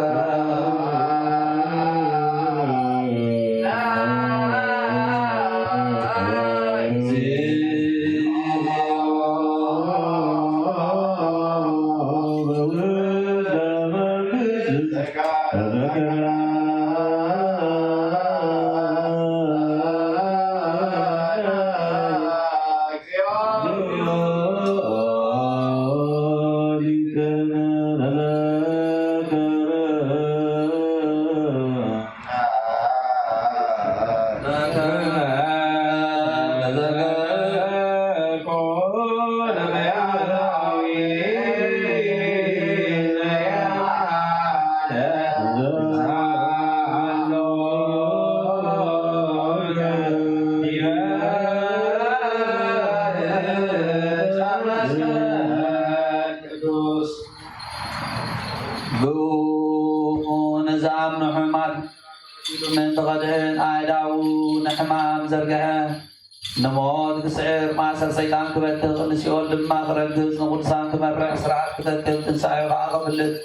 نموت كسعر معسر سيطان كبتغ نسيول لما خرجز نقدسان كمرح سرعات كتتل تنساي وعاقب اللي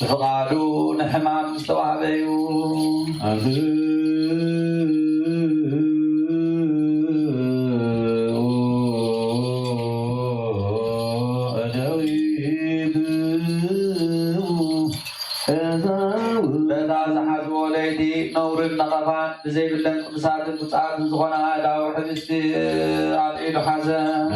فقالوا نحمام مستوعبيو نور النغفان زي بالله قدسات القدسات زغنا هذا وحدث على إيد حزن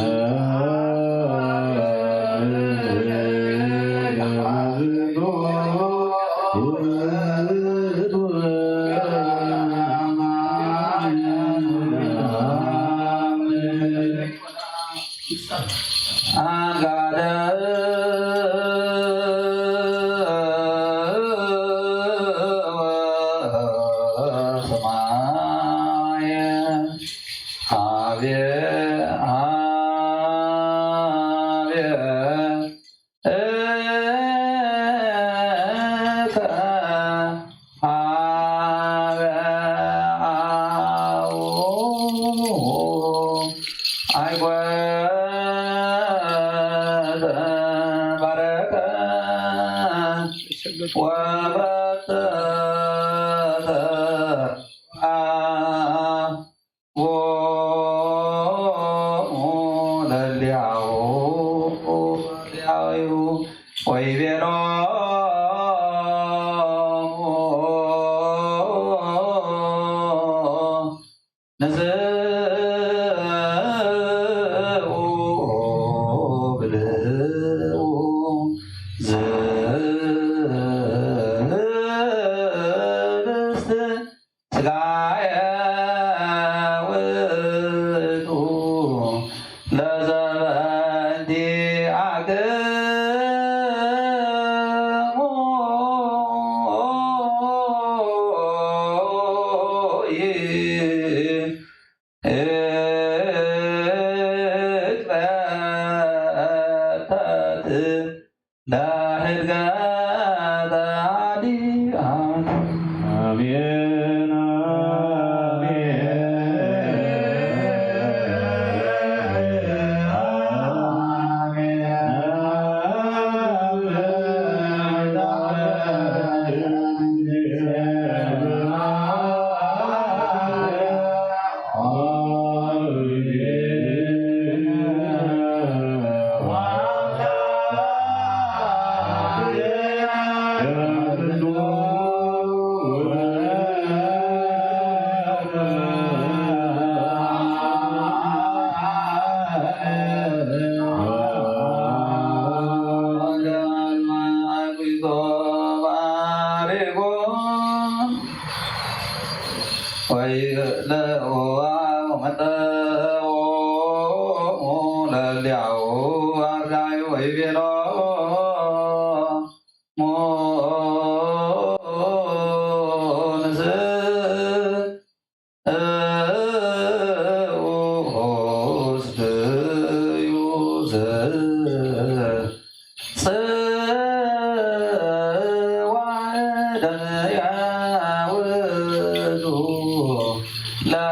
لا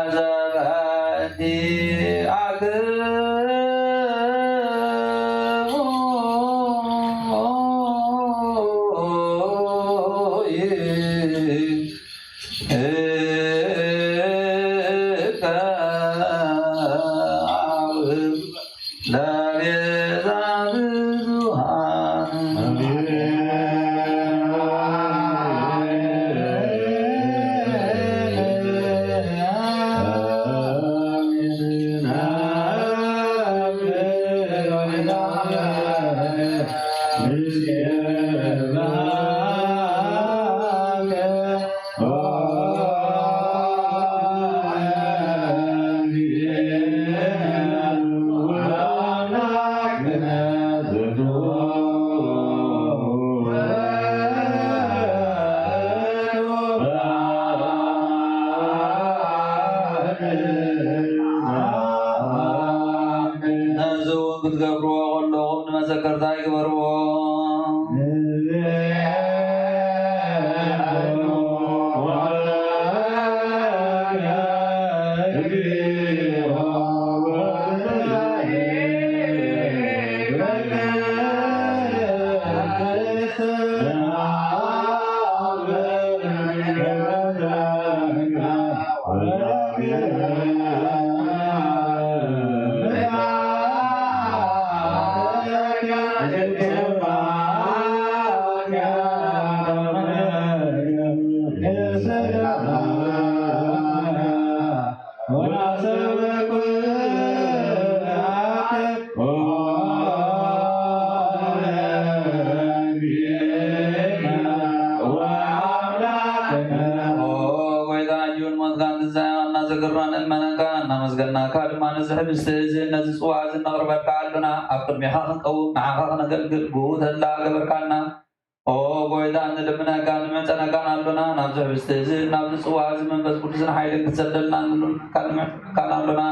زقرنا المنكا نمزقنا كالما نزحب استهزئ نزسوا عزن نغربك عالبنا أقل ميخاخن قوم معاخاخن نقلقل قوت هلا قبركانا أو قويدا ندبنا كان معتنا كان عالبنا نزحب استهزئ نزسوا عزن من بس قدسنا حيلك تسدلنا كان عالبنا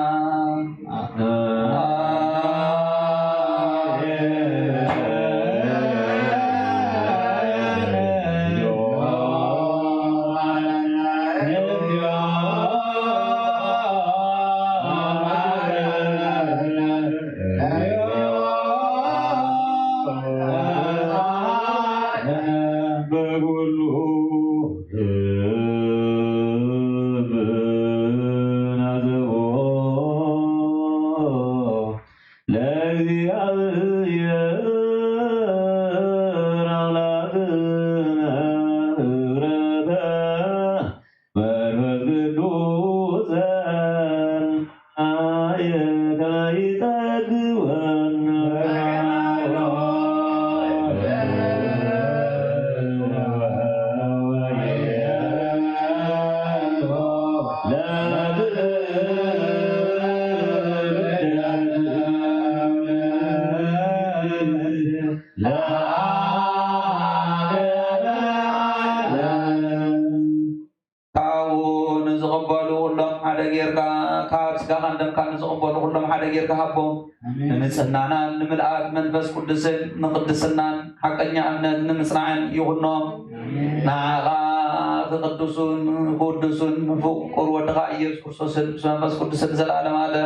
نسنانا نملأت منفس قدسن نقدسنا حقنا أمنا نمسرعن يغنم نعغا تقدسون قدسون فوق قروة غاية كرسوسن منفس قدسن زلالم على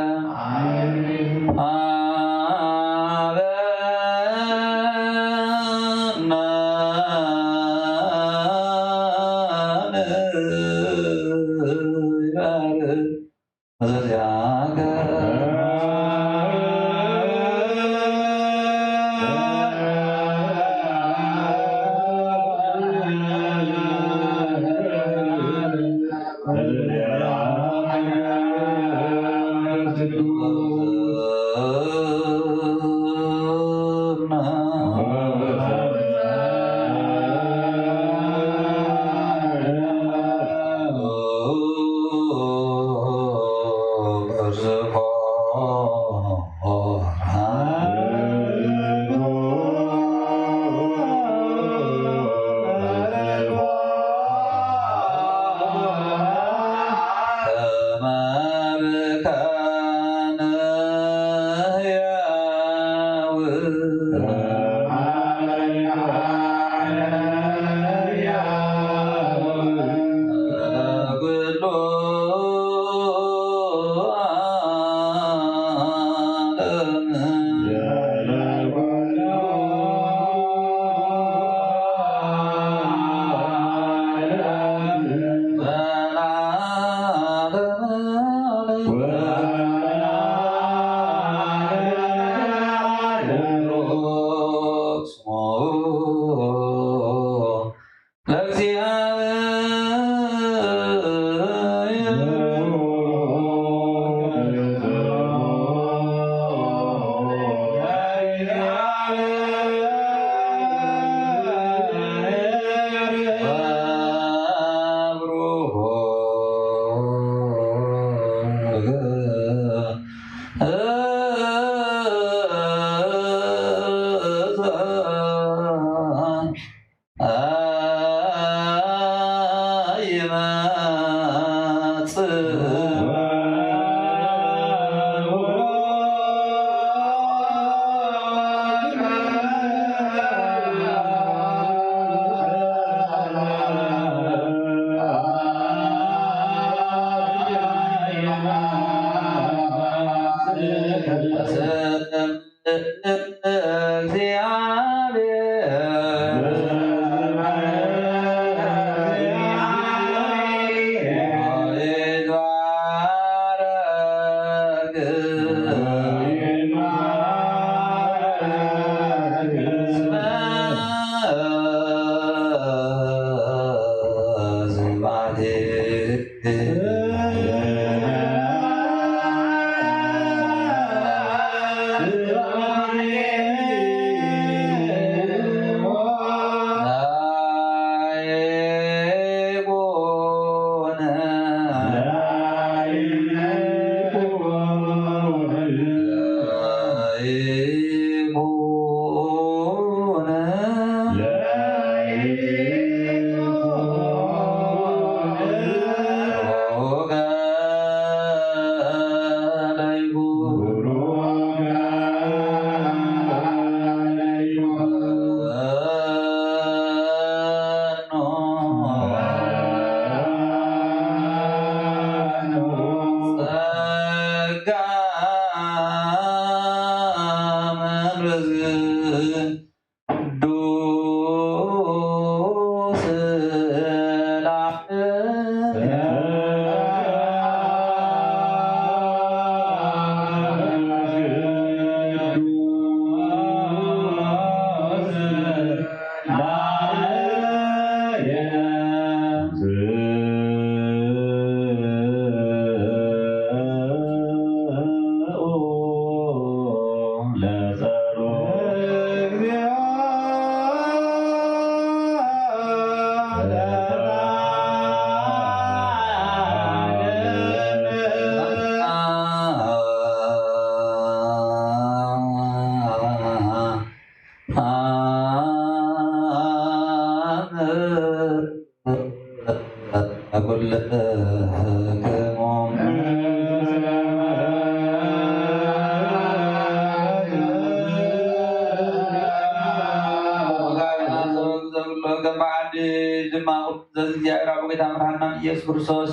ኢየሱስ ክርስቶስ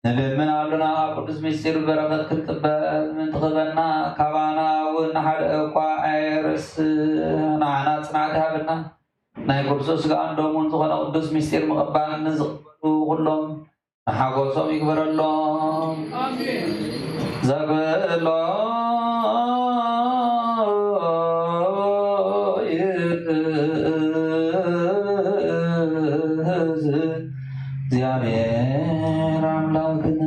ንልምን አሉና ቅዱስ ምስጢር በረከት ክትበል ምን ትኽበና ካባና እውን ሓደ እኳ ኣይርስ ንዓና ጽናዕቲ ሃበና ናይ ክርስቶስ ስጋን ደሙን ዝኾነ ቅዱስ ምስጢር ምቕባል ንዝቕበሉ ኩሎም ንሓጎሶም ይግበረሎም ዘግበሎ እግዚአብሔር አምላክን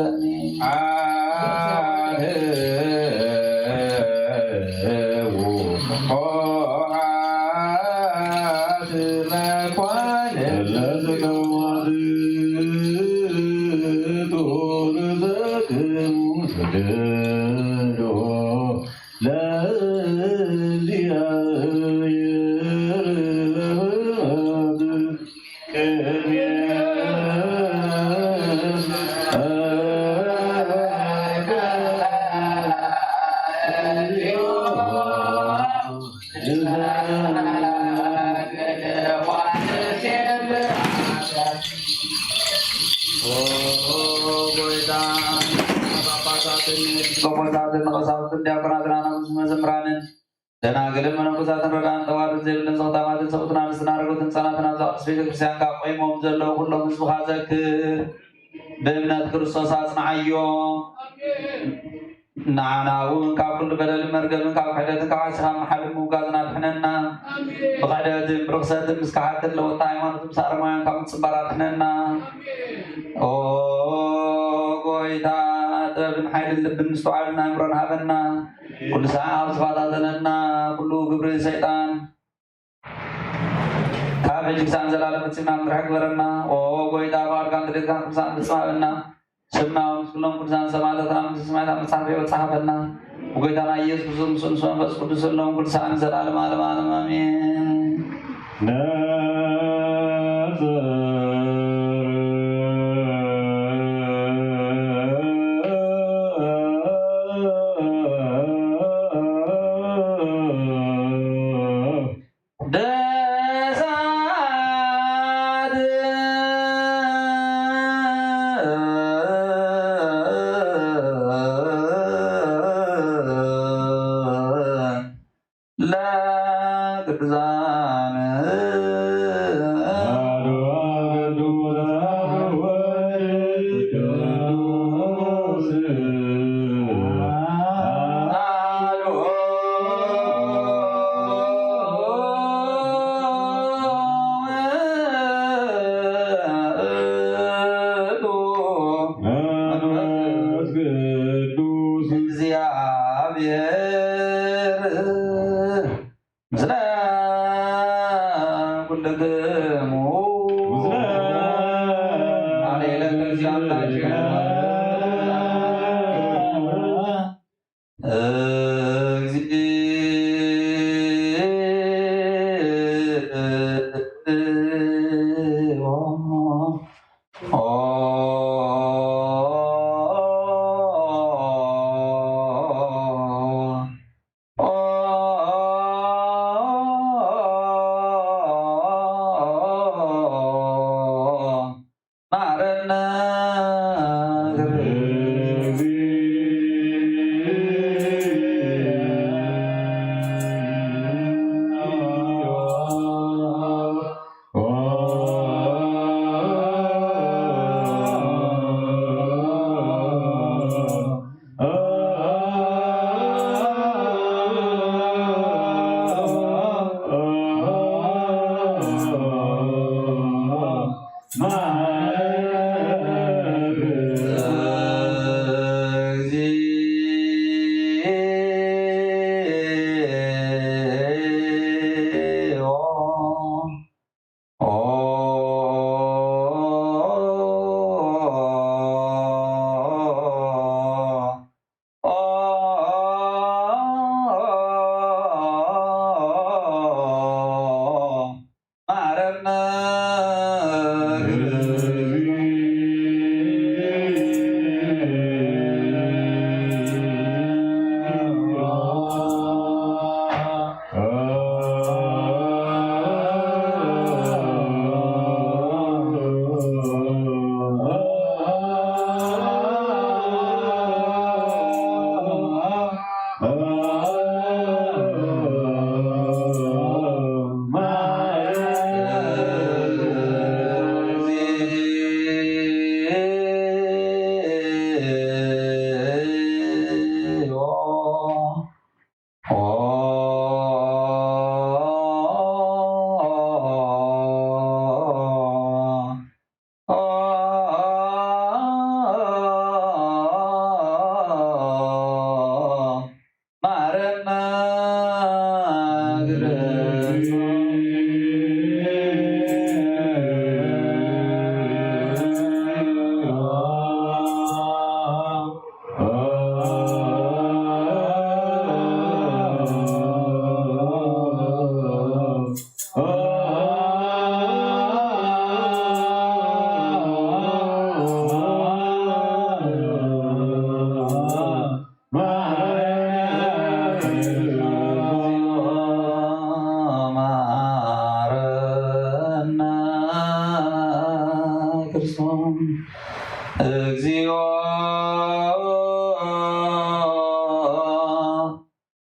ግዘኒ ደናግልን መነኮሳትን ረዳን ተዋርድ ዘይብልን ዘውታማትን ሰውትን አንስትን አርጎትን ህፃናትን አብዛቅስ ቤተክርስቲያን ካብ ቆይሞም ዘለው ኩሎም ህዝብካ ዘክር ብእምነት ክርስቶስ አጽናዓዮም ንዓና እውን ካብ ኩሉ በደልን መርገምን ካብ ክሕደትን ካብ ዓስኻ መሓልን ምውጋዝን አድሕነና ብክሕደትን ብርክሰትን ምስ ካሓትን ለወጣ ሃይማኖት ምስ አረማውያን ካብ ምፅባር አድሕነና ኦ ጎይታ ጥበብን ሓይልን ልብን ምስተውዓልን አእምሮን ሃበና ኩሉ ሰዓት ኣብ ዝፋታተነና ኩሉ ግብሪ ሰይጣን ካብ ሕጂ ክሳብ ዘላለም ፍፂምና ምድራሕ ግበረና ኦ ጎይታ ባርካን ትደትካን ቅዱሳን ፍፅማበና ስምናውን ኩሎም ቅዱሳን ሰማዕታትና ምስ ሰማዕታት መፅሓፍ ሕይወት ፀሓፈና ብጎይታና ኢየሱስ ክርስቶስ ምስኡ ምስ መንፈስ ቅዱስ ዘለዎም ቅዱሳን ዘላለም ዓለም ዓለም አሜን። لا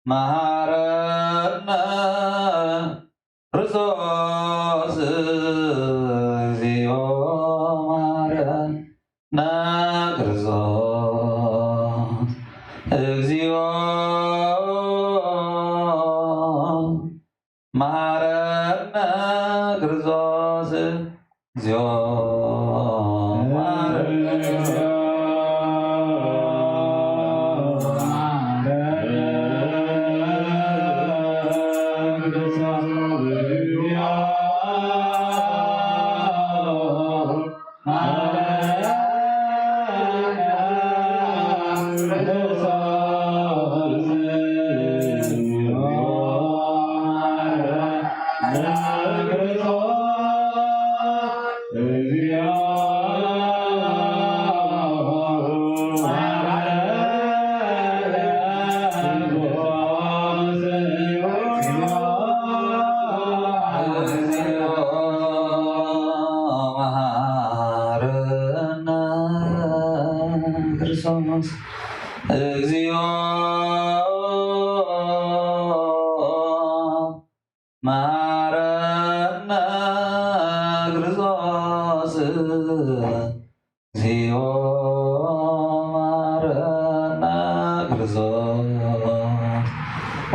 መሐረነ ክርስቶስ እግዚኦ መሐረነ ክርስቶስ እግዚኦ መሐረነ ክርስቶስ እግዚኦ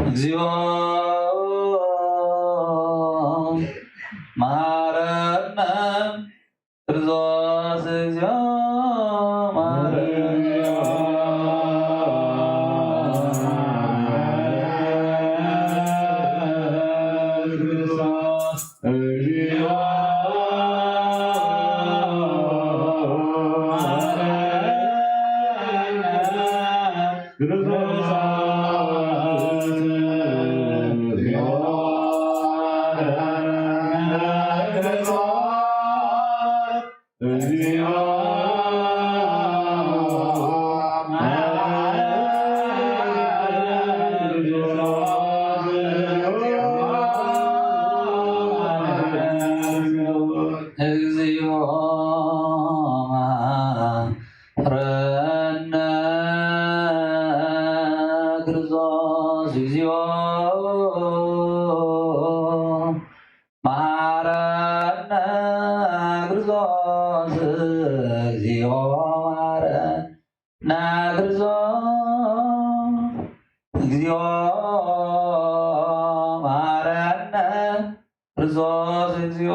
እግዚኦ መሐረነ ክርስቶስ እግዚኦ መሐረነ ክርስቶስ እግዚኦ መሐረነ ክርስቶስ እግዚኦ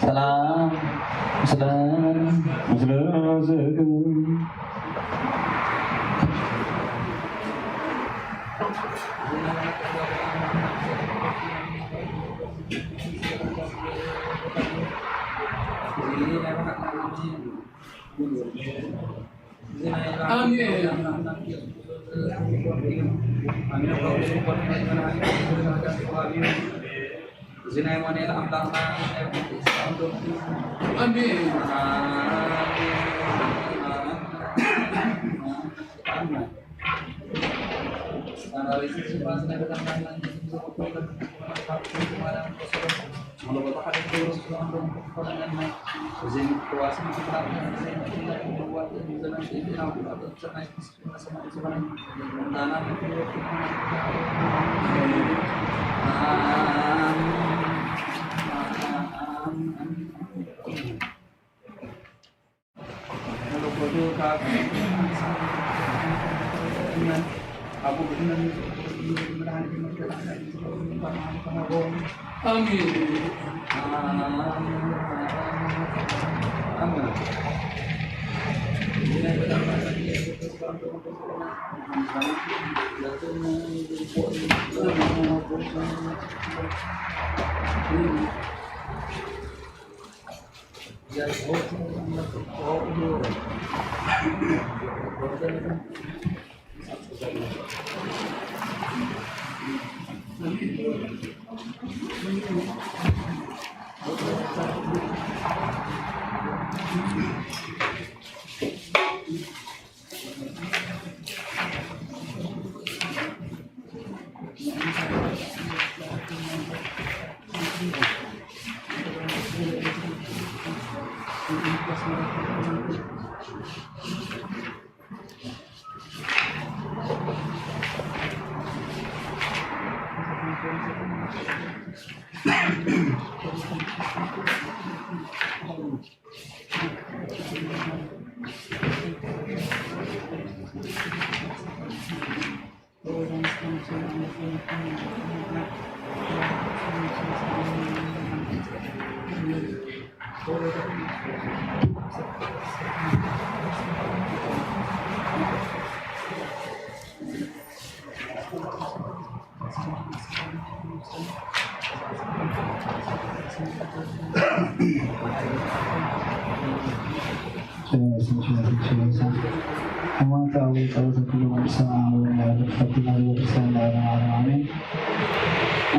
ሰላም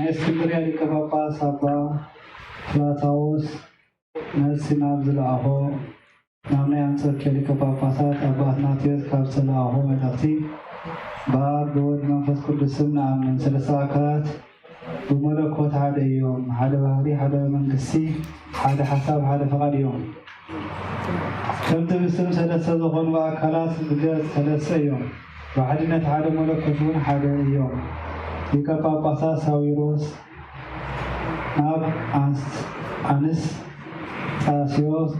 እስክንድርያ ሊቀ ጳጳስ አባ ፍላታዎስ ነፍስና ዝለኣኾ ናብ ናይ አንጾኪያ ሊቀ ጳጳሳት አባ አትናቴዎስ ካብ ዝለኣኾ መልእኽቲ በአብ በወልድ መንፈስ ቅዱስም ንአምን ሰለስተ አካላት በመለኮት ሓደ እዮም። ሓደ ባህሪ፣ ሓደ መንግስቲ፣ ሓደ ሓሳብ፣ ሓደ ፈቃድ እዮም። ከምቲ ብስም ሰለስተ ዝኾኑ አካላት ብገጽ ሰለስተ እዮም። በሓድነት ሓደ መለኮት እውን ሓደ እዮም። ሊቀ ጳጳሳት ሳዊሮስ ናብ አንስጣስዮስ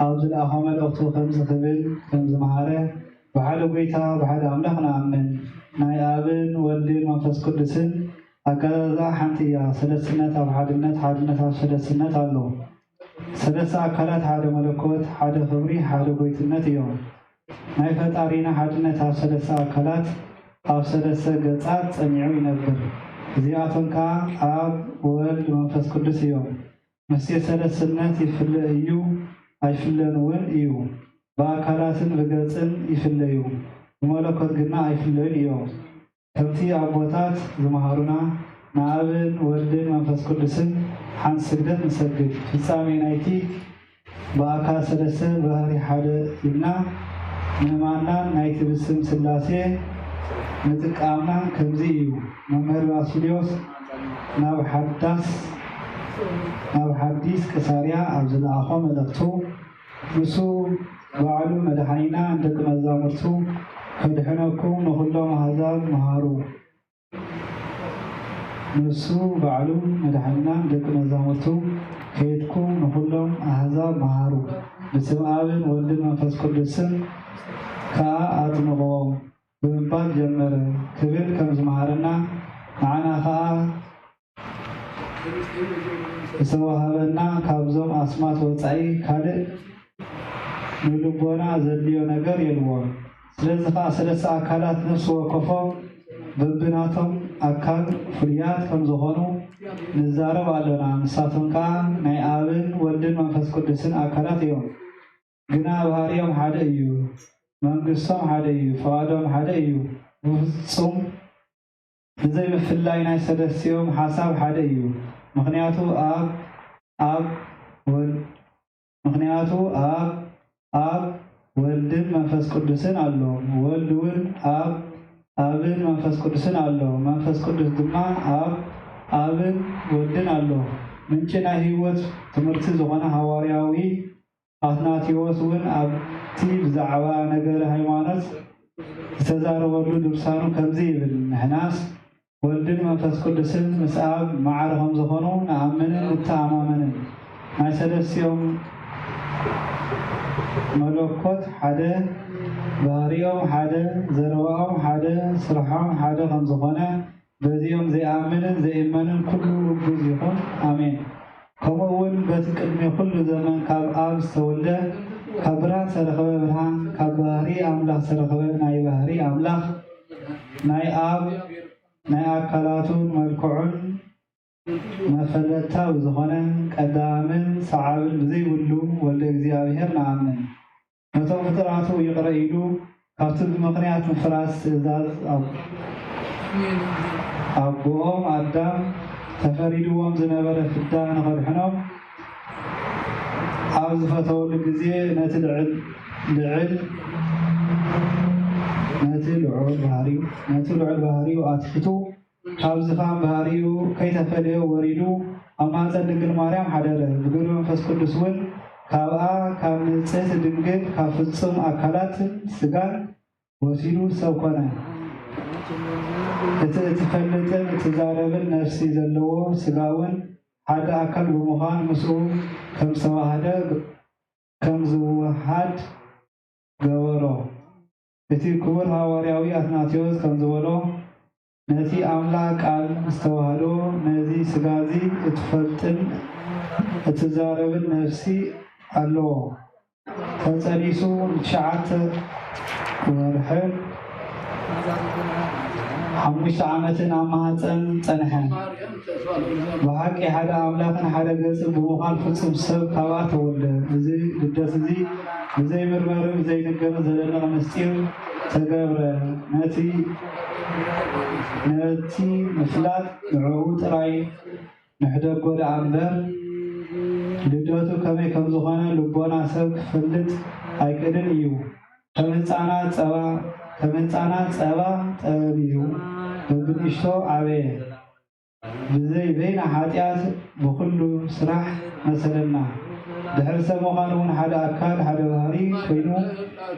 ኣብ ዝለኣኾ መልእኽቱ ከምዚ ክብል ከምዝመሃረ ብሓደ ጎይታ ብሓደ ኣምላኽ ንኣምን ናይ ኣብን ወልድን መንፈስ ቅዱስን ኣገዛዛ ሓንቲ እያ። ሰለስትነት ኣብ ሓድነት፣ ሓድነት ኣብ ሰለስትነት ኣሎ። ሰለስተ ኣካላት ሓደ መለኮት፣ ሓደ ክብሪ፣ ሓደ ጎይትነት እዮም። ናይ ፈጣሪና ሓድነት ኣብ ሰለስተ ኣካላት ኣብ ሰለስተ ገጻት ጸኒዑ ይነብር። እዚኣቶም ከዓ ኣብ ወልድ መንፈስ ቅዱስ እዮም። ምስቲ ሰለስትነት ይፍለ እዩ ኣይፍለን እውን እዩ። በአካላትን ብገጽን ይፍለዩ፣ ብመለኮት ግና ኣይፍለዩን እዮም። ከምቲ ኣቦታት ዝመሃሩና ንኣብን ወልድን መንፈስ ቅዱስን ሓንቲ ስግደት ንሰግድ። ፍጻሜ ናይቲ በአካል ሰለስተ ባህሪ ሓደ ኢልና ምእማናን ናይቲ ብስም ሥላሴ ንጥቃምና ከምዚ እዩ። መምህር ባስልዮስ ናብ ሓዲስ ቅሳርያ ኣብ ዝለኣኾ መልእኽቱ ንሱ ባዕሉ መድኃኒና ደቂ መዛሙርቱ ከድሕነኩም ንኹሎም ኣሕዛብ መሃሩ። ንሱ ባዕሉ መድኃኒና ደቂ መዛሙርቱ ከየድኩም ንኹሎም ኣሕዛብ መሃሩ። ብስም ኣብን ወልድን መንፈስ ቅዱስን ከዓ ኣጥምቕዎም ብምባል ጀመረ ክብል ከም ዝመሃረና ንዓና ከዓ ዝተዋሃበና ካብዞም ኣስማት ወፃኢ ካልእ ንልቦና ዘድልዮ ነገር የልዎም። ስለዚ ከዓ ሰለስተ ኣካላት ነፍሲ ወከፎም በብናቶም አካል ፍርያት ከም ዝኾኑ ንዛረብ ኣለና። ንሳቶም ከዓ ናይ አብን ወልድን መንፈስ ቅዱስን አካላት እዮም። ግና ባህርዮም ሓደ እዩ፣ መንግስቶም ሓደ እዩ፣ ፈቃዶም ሓደ እዩ። ብፍጹም ብዘይምፍላይ ናይ ሰለስቲኦም ሓሳብ ሓደ እዩ። ምክንያቱ አብ ወልድን መንፈስ ቅዱስን ኣሎ፣ ወልድ እውን አብን መንፈስ ቅዱስን ኣሎ፣ መንፈስ ቅዱስ ድማ አብን ወልድን ኣሎ። ምንጭ ናይ ህይወት ትምህርቲ ዝኾነ ሃዋርያዊ አትናቴዎስ እውን ኣብቲ ብዛዕባ ነገረ ሃይማኖት ዝተዛረበሉ ድርሳኑ ከምዚ ይብል፣ ንሕናስ ወልድን መንፈስ ቅዱስን ምስ አብ ማዕረ ከም ዝኾኑ ንኣምንን ንተኣማመንን ናይ ሰለስቲኦም መለኮት ሓደ፣ ባህርዮም ሓደ፣ ዘረባኦም ሓደ፣ ስርሖም ሓደ ከም ዝኾነ በዚኦም ዘይኣምንን ዘይእመንን ኩሉ እጉዝ ይኹን አሜን። ከምኡ እውን በቲ ቅድሚ ኩሉ ዘመን ካብ አብ ዝተወልደ ካብ ብርሃን ዝተረኸበ ብርሃን ካብ ባህሪ ኣምላኽ ዝተረኸበ ናይ ባህሪ ኣምላኽ ናይ አብ ናይ አካላቱን መልክዑን መፈለጥታ ብዝኾነ ቀዳምን ሰዓብን ብዘይብሉ ወልደ እግዚአብሔር ንኣምን። ነቶም ፍጥራቱ ይቕረ ኢሉ ካብቲ ብምኽንያት ምፍራስ ትእዛዝ ኣቦኦም ኣዳም ተፈሪድዎም ዝነበረ ፍዳ ንኸድሕኖም ኣብ ዝፈተወሉ ግዜ ነቲ ልዑል ባህሪኡ ኣትሒቱ ካብ ዝፋን ባህሪኡ ከይተፈለየ ወሪዱ ኣብ ማፀን ድንግል ማርያም ሓደረ። ብግብሪ መንፈስ ቅዱስ እውን ካብኣ ካብ ንጽሕቲ ድንግል ካብ ፍጹም አካላትን ስጋን ወሲዱ ሰብ ኮነ። እቲ እትፈልጥን እትዛረብን ነፍሲ ዘለዎ ስጋውን ሓደ አካል ብምዃን ምስኡ ከም ዝወሃድ ገበሮ። እቲ ክቡር ሃዋርያዊ አትናቴዎስ ከም ዝበሎ ነቲ አምላክ ቃል ዝተዋህዶ ነዚ ስጋዚ እትፈልጥን እትዛረብን ነፍሲ ኣለዎ። ተጸኒሱ 9 ወርሕን 5 ዓመትን ኣብ ማህፀን ጸንሐ። ብሓቂ ሓደ አምላክን ሓደ ገጽን ብምዃን ፍጹም ሰብ ካብኣ ተወልደ። እዚ ልደት እዚ ብዘይምርመርን ብዘይንገርን ዘደንቕ ምስጢር ተገብረ። ነቲ ምፍላጥ ንዕኡ ጥራይ ንሕደጎ ደኣ እምበር ልደቱ ከመይ ከም ዝኾነ ልቦና ሰብ ክፈልጥ ኣይክእልን እዩ። ከም ህፃናት ጸባ ጠቢዩ በብንእሽቶ ዓበየ። ብዘይበይና ኃጢአት ብኩሉ ስራሕ መሰለና። ድሕሪ ሰብ ምዃኑ እውን ሓደ አካል ሓደ ባህሪ ኮይኑ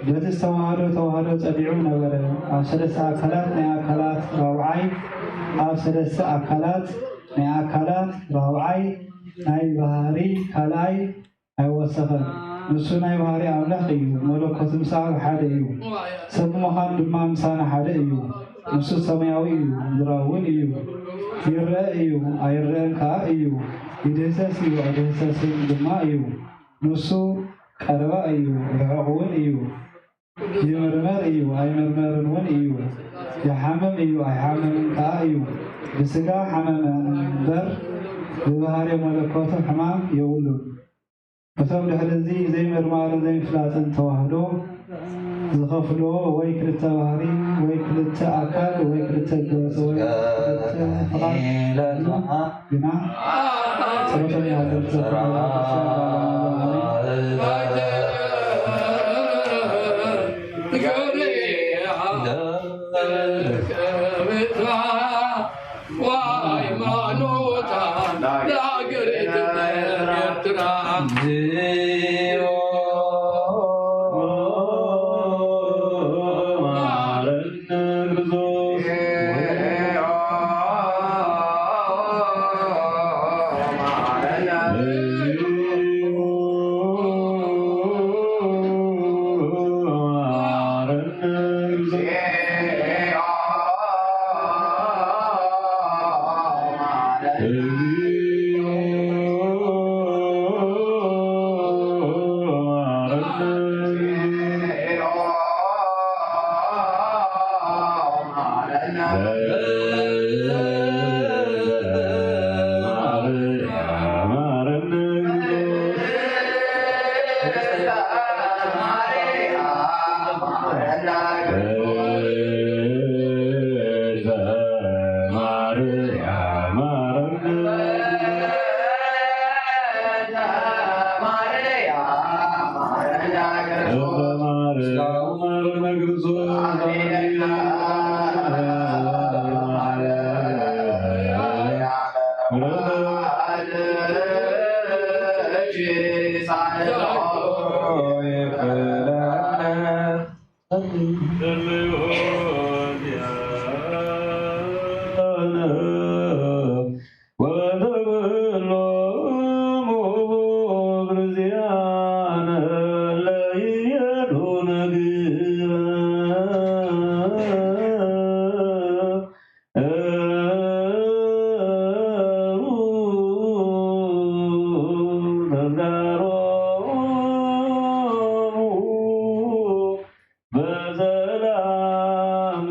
በቲ ዝተዋህዶ ጸቢዑ ነበረ። ኣብ 3 አካላት ናይ አካላት ራብዓይ ኣብ 3 አካላት ናይ አካላት ራብዓይ ናይ ባህሪ ካልኣይ ኣይወሰኸን። ንሱ ናይ ባህሪ አምላኽ እዩ። መለኮት ምስ ኣብ ሓደ እዩ። ሰብ ምዃኑ ድማ ምሳና ሓደ እዩ። ንሱ ሰማያዊ እዩ፣ ምድራውን እዩ። ይርአ እዩ፣ ኣይርአን ከዓ እዩ። ይድህሰስ እዩ፣ ኣይድህሰስን ድማ እዩ። ንሱ ቀረባ እዩ፣ ርሑቕ እውን እዩ። ይምርመር እዩ፣ ኣይምርመርን እውን እዩ። ይሓመም እዩ፣ ኣይሓመምን ከዓ እዩ። ብስጋ ሓመመ እምበር ብባህሪ መለኮቱ ሕማም የብሉን። እቶም ድሕሪ እዚ ዘይምርማርን ዘይምፍላጥን ተዋህዶ ዝኸፍልዎ ወይ ክልተ ባህሪ ወይ ክልተ አካል ወይ ክልተ ገጽ ወይ ክልተ ፍቓድ ግና ጸሎቶም ያለበት Yeah. በሰላም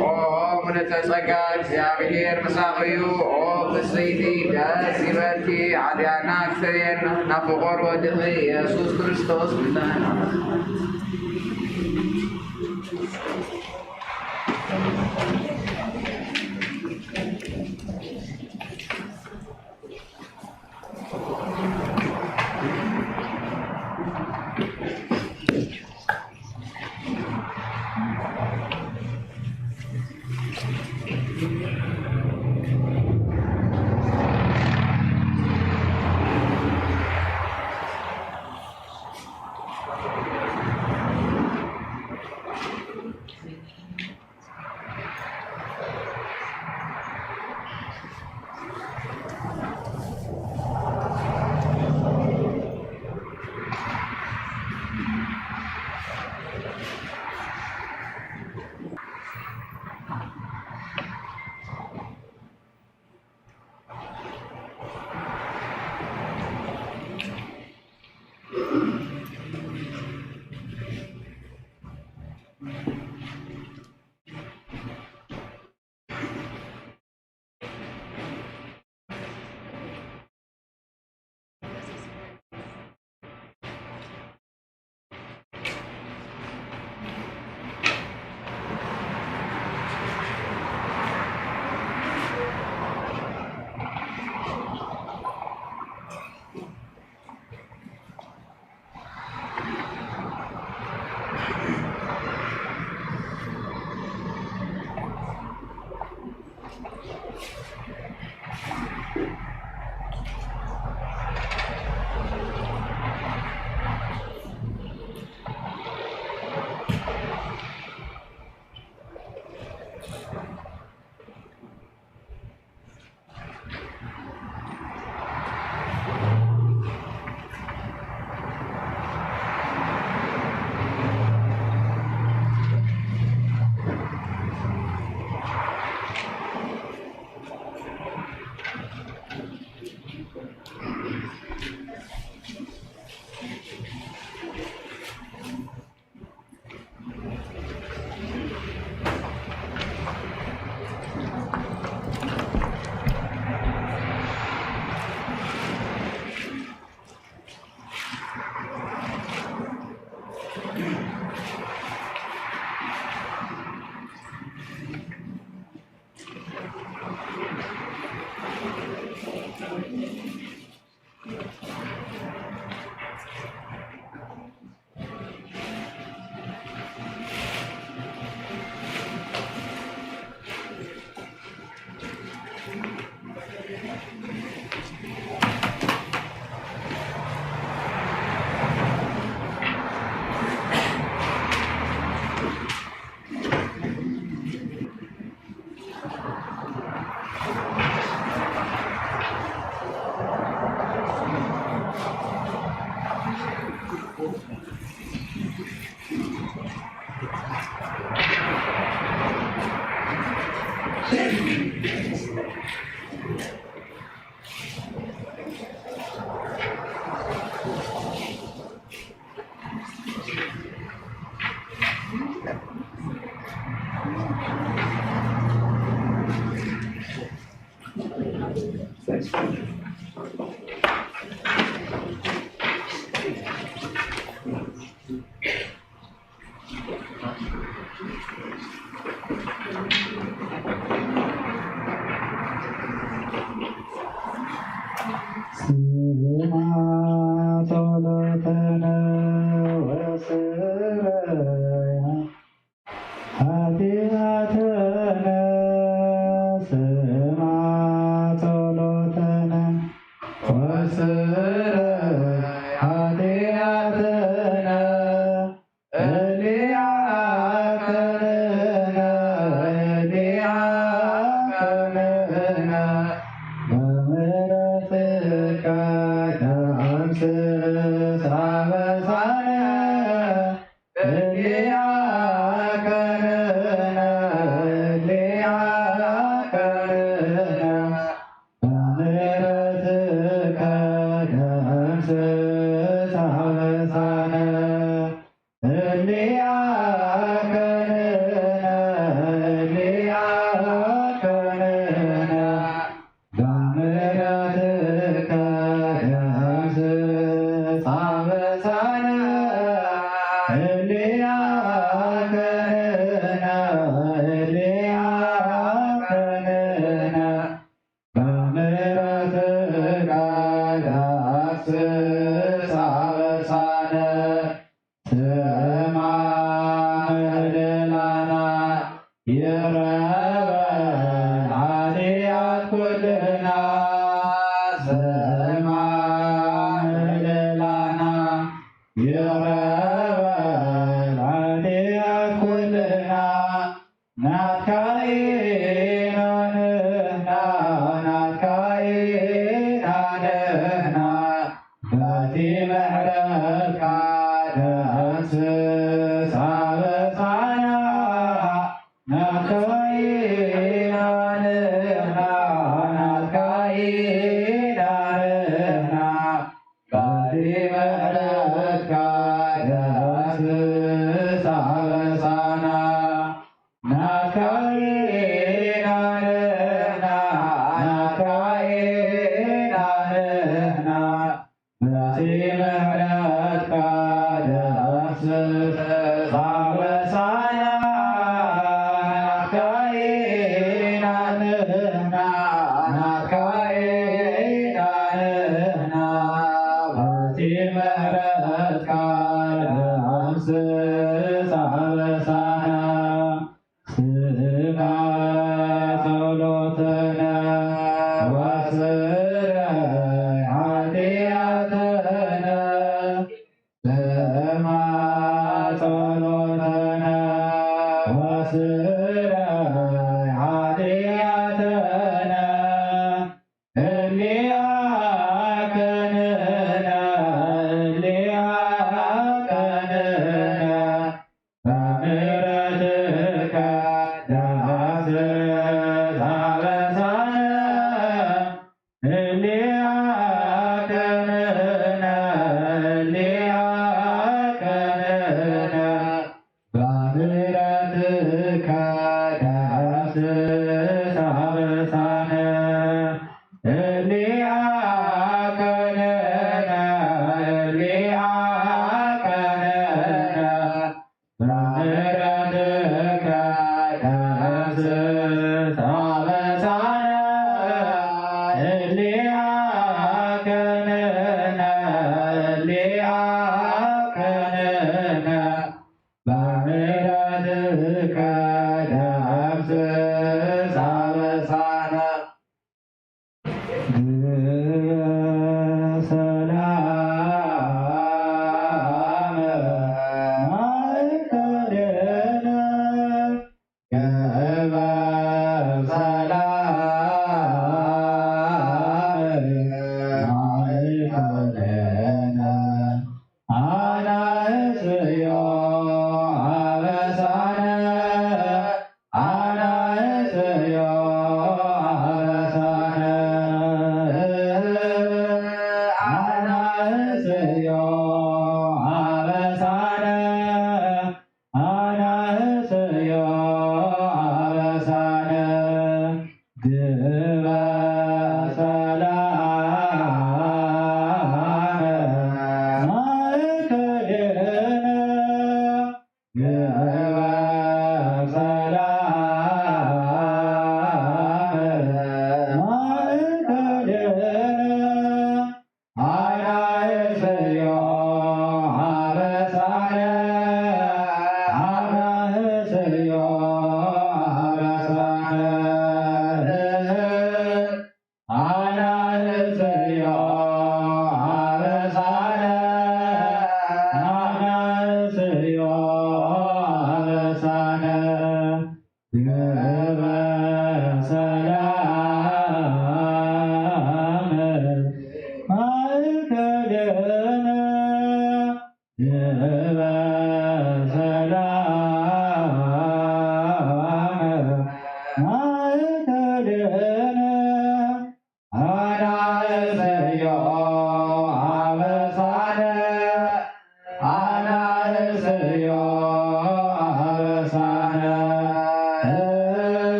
ኦ ምልዕተ ጸጋ እግዚአብሔር መሳቅዩ ኦ ብፅይቲ ደስ ይበልኪ ዓድያና ክተርየና ናብ ፍቁር ወድኺ ኢየሱስ ክርስቶስ ምእመና Yeah.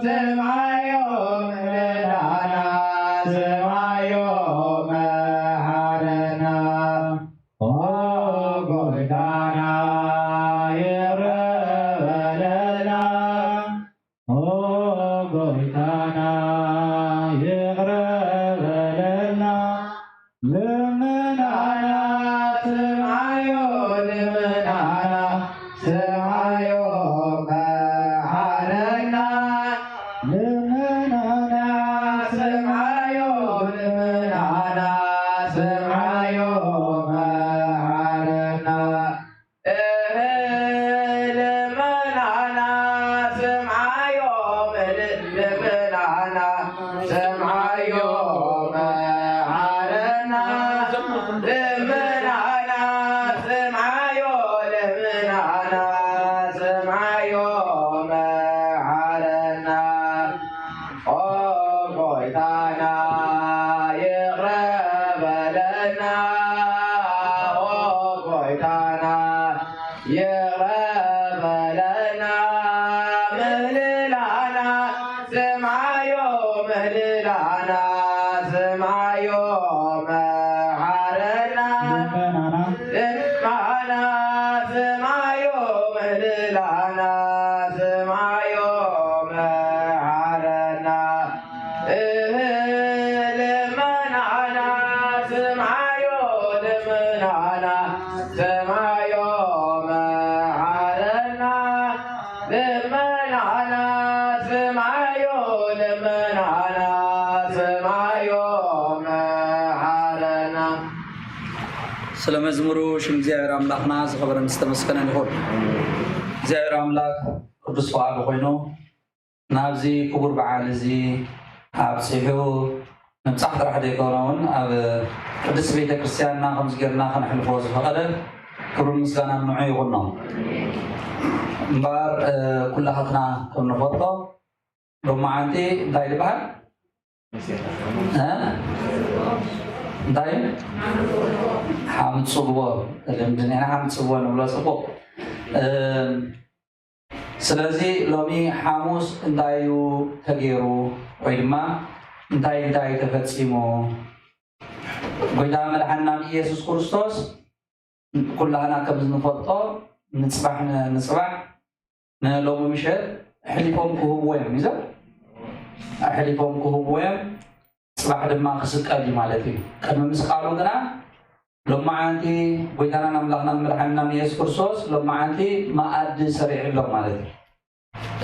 سمعيو مهلنا سمعيو مهارنا وقلتنا يغربلنا وقلتنا يغربلنا لمنعنا سمعيو لمنعنا سمعيو مهارنا لمنعنا سمعيو لمنعنا سمعيو مهارنا لمنعنا سمعيو لمنعنا سمعيو مهارنا لمنعنا سمعيو لمنعنا سمعيو مهارنا وقويتنا يغرب لنا وقويتنا يغرب لنا مهللنا سمعيو مهللنا سمعيو مهارنا لمعنا سمعيو مهللنا سمعيو مهارنا لمنعنا سمعيو لمنعنا سمعيو مهارنا لمنعنا سمعيو لمنعنا سمعيو مهارنا سلام مزمورو شم زيار أملاكنا زخبر مستمسكنا نقول زيار أملاك قدس فعال خوينو نابزي كبر بعالزي عبسيحو نمسح راح ديكورون أب قدس بيت كريستياننا خمس جرنا خنحل فوز فقدر كبر مسكنا معي غنا مبار كل حقنا كم نفضل لما عندي دايل بحر ها دايل حامد صبوا اللي أنا حامد صبوا نبلا صبوا سلازي لومي حاموس اندايو تغيرو ويدما انداي تفتسيمو قدام الحنان يسوع كريستوس كلنا كم نفطر نصبح نلوم مشهد حليفهم كهوبويم ميزا حليفهم كهوبويم صباح دما خسق ادي مالتي كم مسقالو غنا لما عندي قدام نملخنا الحنان يسوع كريستوس لما عندي ما اد سريع له مالتي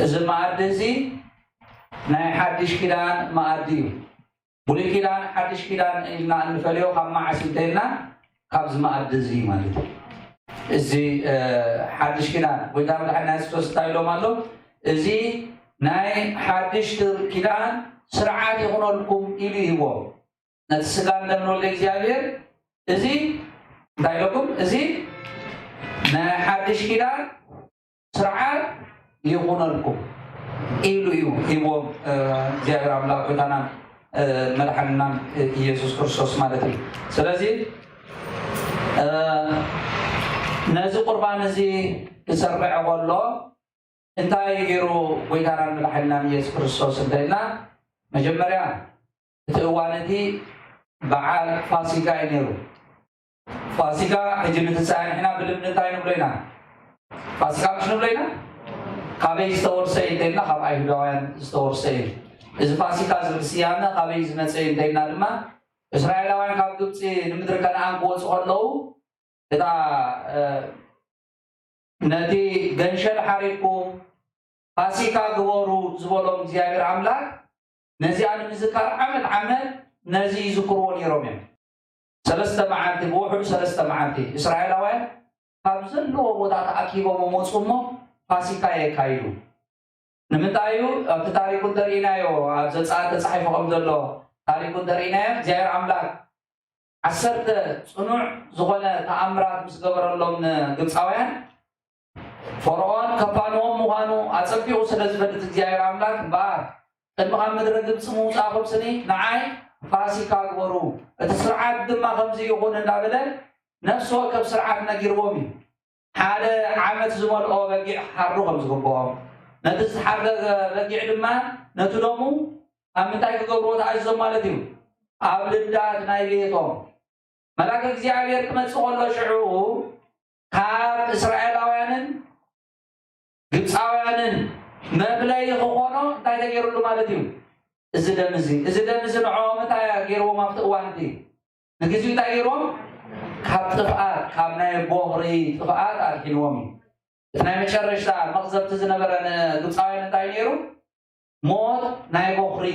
اذا ما اد زي ناي حدش كيدان ما ادي بولي كيدان حدش كيدان إلنا نفليو خما عسيتنا كابز ما اد زي مالتي زي حدش كيدان قدام الحنان يسوع ستايلو مالو زي ناي حدش كيدان سرعات يكونوا لكم إلي هو نتسلام دمنو لإكزيابير إزي دايلوكم إزي ناي حدش كيدان سرعات يكونوا لكم إلي هو زيابير أملاك ويتانا ملحنا يسوع كريستوس مالتي سلازي نازي قربان زي يسرع والله انتاي يجرو ويتانا ملحنا يسوع كريستوس انتينا مجمريا تقوانتي بعال فاسيكا ينيرو فاسيكا حجمت الساعة احنا بالبنتاين بلينا فاسيكا مش نبلينا كابي استور سيد دينا كابي هدوان استور سيد إذا فاسيكا زبسيانا كابي زمت سيد دينا لما إسرائيلوان كاب قبسي نمدر كنعان قوة سخلو إذا نتي غنشل حريقكم فاسيكا قوارو زبولهم زيابير عملاك نزي أنا مذكر عمل نزي يذكرون يرومين سلسة معانتي بوحد سلسة معانتي إسرائيلوان فابزلو وضعت أكيبا وموصومو فاسيكا يكايلو نمتايو تاريخ الدرينايو أبزل ساعة تصحيف وقمزلو تاريخ الدرينايو زيار عملاك عسرت صنوع زغنة تأمرات مسقبر اللهم قبصاوين فرعون كفانوهم مغانو أتصفيقو سلسفة زيار عملاك بار المغامد رقب سمو صاحب سني نعاي فاسيكا قبرو اتسرعات دما خمزي يقون النابلل نفسه كب سرعات نقير ومي حالة عامة زمال أو بقيع حارو خمز قبوهم نتسحرق بقيع لما نتدومو أمتاك قبروت عزم مالتيو أبل الدات نايبيتهم ملاك እግዚአብሔር ከመጽወሎ ሽዑ ካብ እስራኤላውያንን ግብፃውያንን መብለይ ኾኖ እንታይ ተገይሩሉ ማለት እዩ እዚ ደምዚ ንዖም እንታይ ገይሮም ኣብቲ እዋን እቲ ንግዚኡ እንታይ ገይሮም ካብ ጥፍኣት ካብ ናይ ቦኽሪ ጥፍኣት ኣድሒንዎም እዩ እቲ ናይ መጨረሻ መቕዘብቲ ዝነበረ ግብፃውያን እንታይ ነይሩ ሞት ናይ ቦኽሪ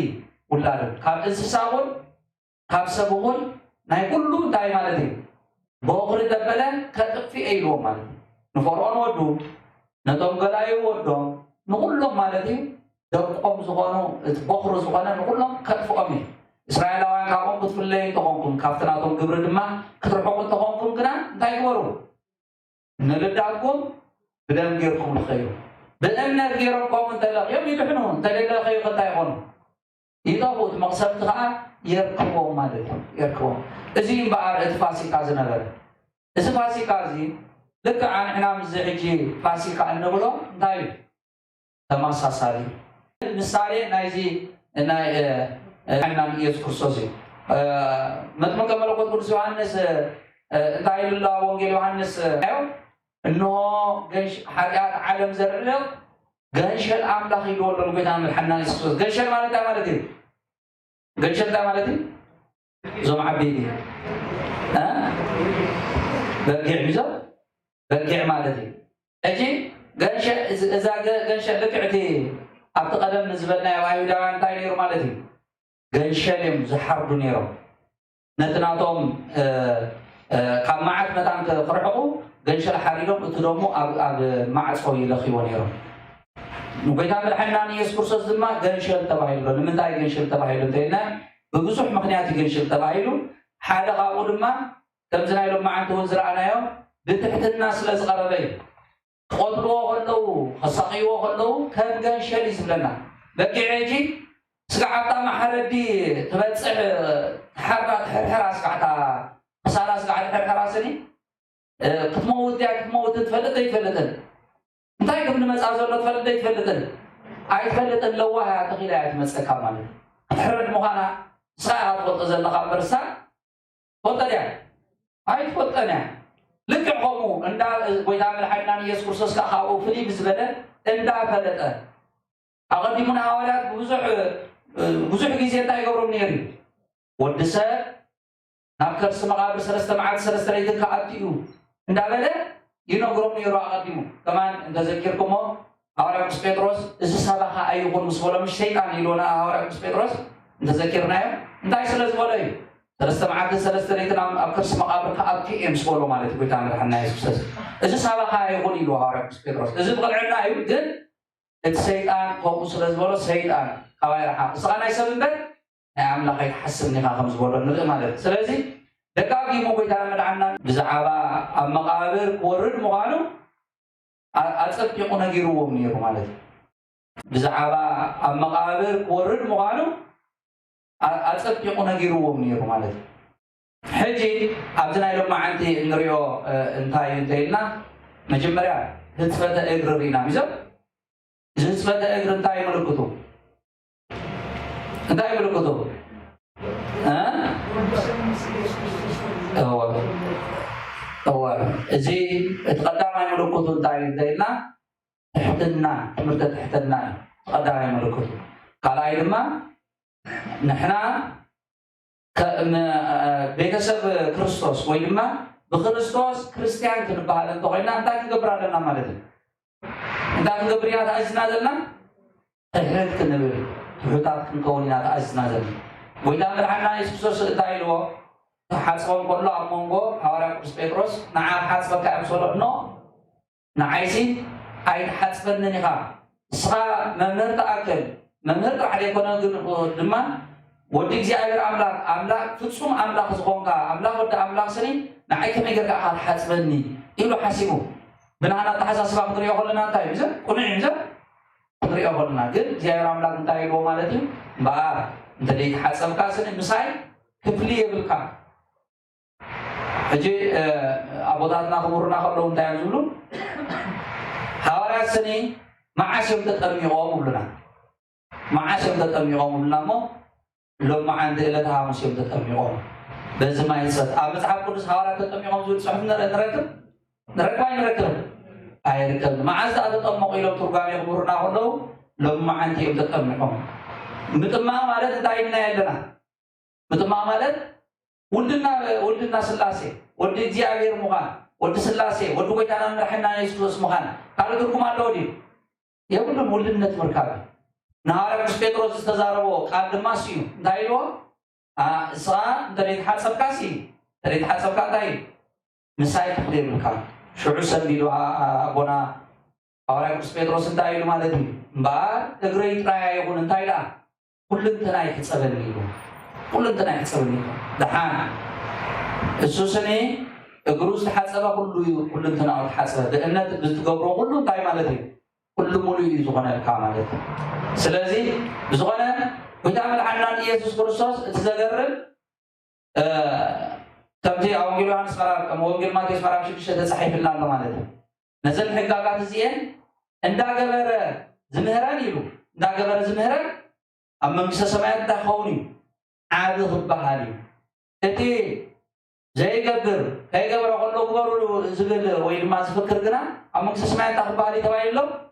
ውላዱ ካብ እንስሳ እውን ካብ ሰብ እውን ናይ ኩሉ እንታይ ማለት እዩ ቦኽሪ ደበለ ከጥፊእ ኢልዎም ማለት እዩ ንፈርዖን ወዱ ነቶም ገላዩ ወዶም ንኩሎም ማለት እዩ ደቆም ዝኾኑ እቲ ቦኽሪ ዝኾነ ንኩሎም ከጥፍኦም እዩ እስራኤላውያን ካብኦም ክትፍለዩ እንተኾንኩም ካብቲ ናቶም ግብሪ ድማ ክትርሕቑ እንተኾንኩም ግና እንታይ ግበሩ ንልዳትኩም ብደም ጌርኩም ንኸዩ ብእምነት ጌሮም ከምኡ እንተለኽዮም ይድሕኑ እንተለለኸዩ እንታይ ይኾኑ ይጠፍኡ እቲ መቕሰፍቲ ከዓ يركبوا مالتهم يركبوا إذا بعد فاسيكا زنبر إذا فاسيكا زي لك عن إحنا مزعجي فاسيكا النبلو دايم تماسا ساري مثالي نايزي ناي إحنا يسوع كرسوسي مثل كما لو قلت يوحنس دايل الله وانجيل يوحنس إنه جيش حاجات عالم زرله جيش الأملاك يدور للبيتام الحنان يسوع جيش المالتة مالتي قنشل ده مالتي زوم عبيدي بقيع ميزو بقيع مالتي اجي قنشل اذا قنشل لقعتي ابتقدم نزبلنا يا وايو داوان تاي نيرو مالتي قنشلم زحرب نيرو نتناتهم كان معك متان كفرحقو قنشل حريرهم اتدومو اب معك خوي لخيو نيرو وبيتام الحنان يسكرسوس دما غنشل تبايلو لمنتاي غنشل تبايلو انتينا ببزح مخنيات غنشل تبايلو حاده قاو دما كمزنايلو ما انت وزرعنايو بتحت الناس لزقربي قطلو هلو خصقيو هلو كان غنشل يسبلنا بقيعجي سقعتا محردي تبصح حرات حراس قعتا مساراس قعتا حراسني كتموت يا كتموت تفلت يفلتن እንታይ ግን መጻፍ ዘሎ ተፈልደ ይፈልጥን ኣይፈልጥን ለዋሃ ተኺላያት መስከካ ማለት ሕርድ ምዃና ሰዓት ወጥ ዘለኻ በርሳ ወጠያ ኣይፈጠና ልክዕኹሙ እንዳ ጎይታ መድሓኒትና ኢየሱስ ክርስቶስ ካኻው ፍሊ ብዝበለ እንዳ ፈለጠ ኣቐዲሙና ሐዋርያት ብዙሕ ግዜ እንታይ ይገብሮም ነይሩ ወዲ ሰብ ናብ ከርሲ መቃብር 3 መዓልቲ 3 ለይት ከኣትዩ እንዳበለ ينقرون يروح قديمه كمان انت ذكركم هؤلاء قدس بطرس إذا سبقها أيهم مسؤول مش شيطان يلونا هؤلاء قدس بطرس انت ذكرنا انت عايز ولا ثلاثة معاد ثلاثة ريتنا أكثر مقابر كأبكي مسؤول مالك بيتعمل حنا يسوس إذا سبقها أيهم يلو هؤلاء قدس بطرس إذا بقول عنا يمكن الشيطان هو مسؤول ولا شيطان كوايرها سأنا يسوي بد نعم لا يحسن نها خمس ولا نلقي مالك سلازي دكاكي مو بيتعمل عنا بزعابة المقابر ورد مغانو أتصدق يكون هجروا منيرو مالك بزعابة المقابر ورد مغانو أتصدق يكون هجروا منيرو مالك حجي أبتنا لما عندي نريو انتهينا مجمريا هتفت أجر رينا ميزو هتفت أجر انتهي ملكتو انتهي ملكتو هو زي تقدم ملكوت تاعي دينا تحتنا تمرت تحتنا تقدم ملكوت قال ايما نحنا بيتسب كريستوس ويما بخريستوس كريستيان كنبال انت قلنا انت كغبر لنا ማለት انت كغبريا تاجنا لنا تحرك كنبل حوتات كنكوننا تاجنا لنا وإذا مرحنا يسوس تايلو حاسبهم كله أمونغو هؤلاء قدس بطرس نعم حاسبك أبصر نو نعيسي أي حاسبنا نها سا ممر تأكل ممر عليكنا دما وديك زي أملاك تصوم أملاك زخونكا أملاك ود أملاك سني نعيك ميجر أحد حاسبني إلو حاسبه بنانا تحسس بام تري أقولنا تايمزا كنا يمزا تري أقولنا جد زي أملاك تايلو مالتي بار تدي حاسب كاسني مساي كفلي بالكام أجي أبوداتنا خبرنا خبرهم تايمزولو حوارات سني معاشم تتأميقهم لنا معاشم تتأميقهم لنا مو لما عند إلى تهامشم تتأميقهم بس ما يصير أصحاب كل سهارة تتأميقهم زود صحنا نركب أي ركب معاش تتأمق إلى ترجع يخبرنا كله لما عند يوم تتأميقهم مثل ما مالت داينا لنا مثل ما مالت ولدنا سلاسي ولد جابير مخان ولد سلاسي ولد ويتانا نحنا يسوس مخان قالوا تركم الله دي يا ولد ولدنا تمركاب نهار بس بيتروس استزاربو قال ماسيو دايلو سا دريت حسب كاسي دريت حسب كاي مساي تقدير مكان شو سبيلو ابونا اورا بس بيتروس دايلو مالتي با تغري تراي يكون انتايدا كلن تناي تسبنيلو كلن تناي تسبنيلو دحان السوسني اغروس تحسبا كلن تناي تحسبا بانت بتغبرو كله تاي مالتي كل مولي زغنا الكامل سلازي زغنا وتعمل عنا يسوع كريستوس تزغرب تمتي أونجيل يوحنس مرام كم أونجيل ماتيوس مرام شو تصحيح الله مالته نزل حقاقات زين عند جبر زمهران يلو عند جبر زمهران أما مش سمعت تخوني عاد خبهالي تتي زي جبر هاي جبر أقول له جبر زغل وين ما تفكر كنا أما مش سمعت تخبهالي تبعي له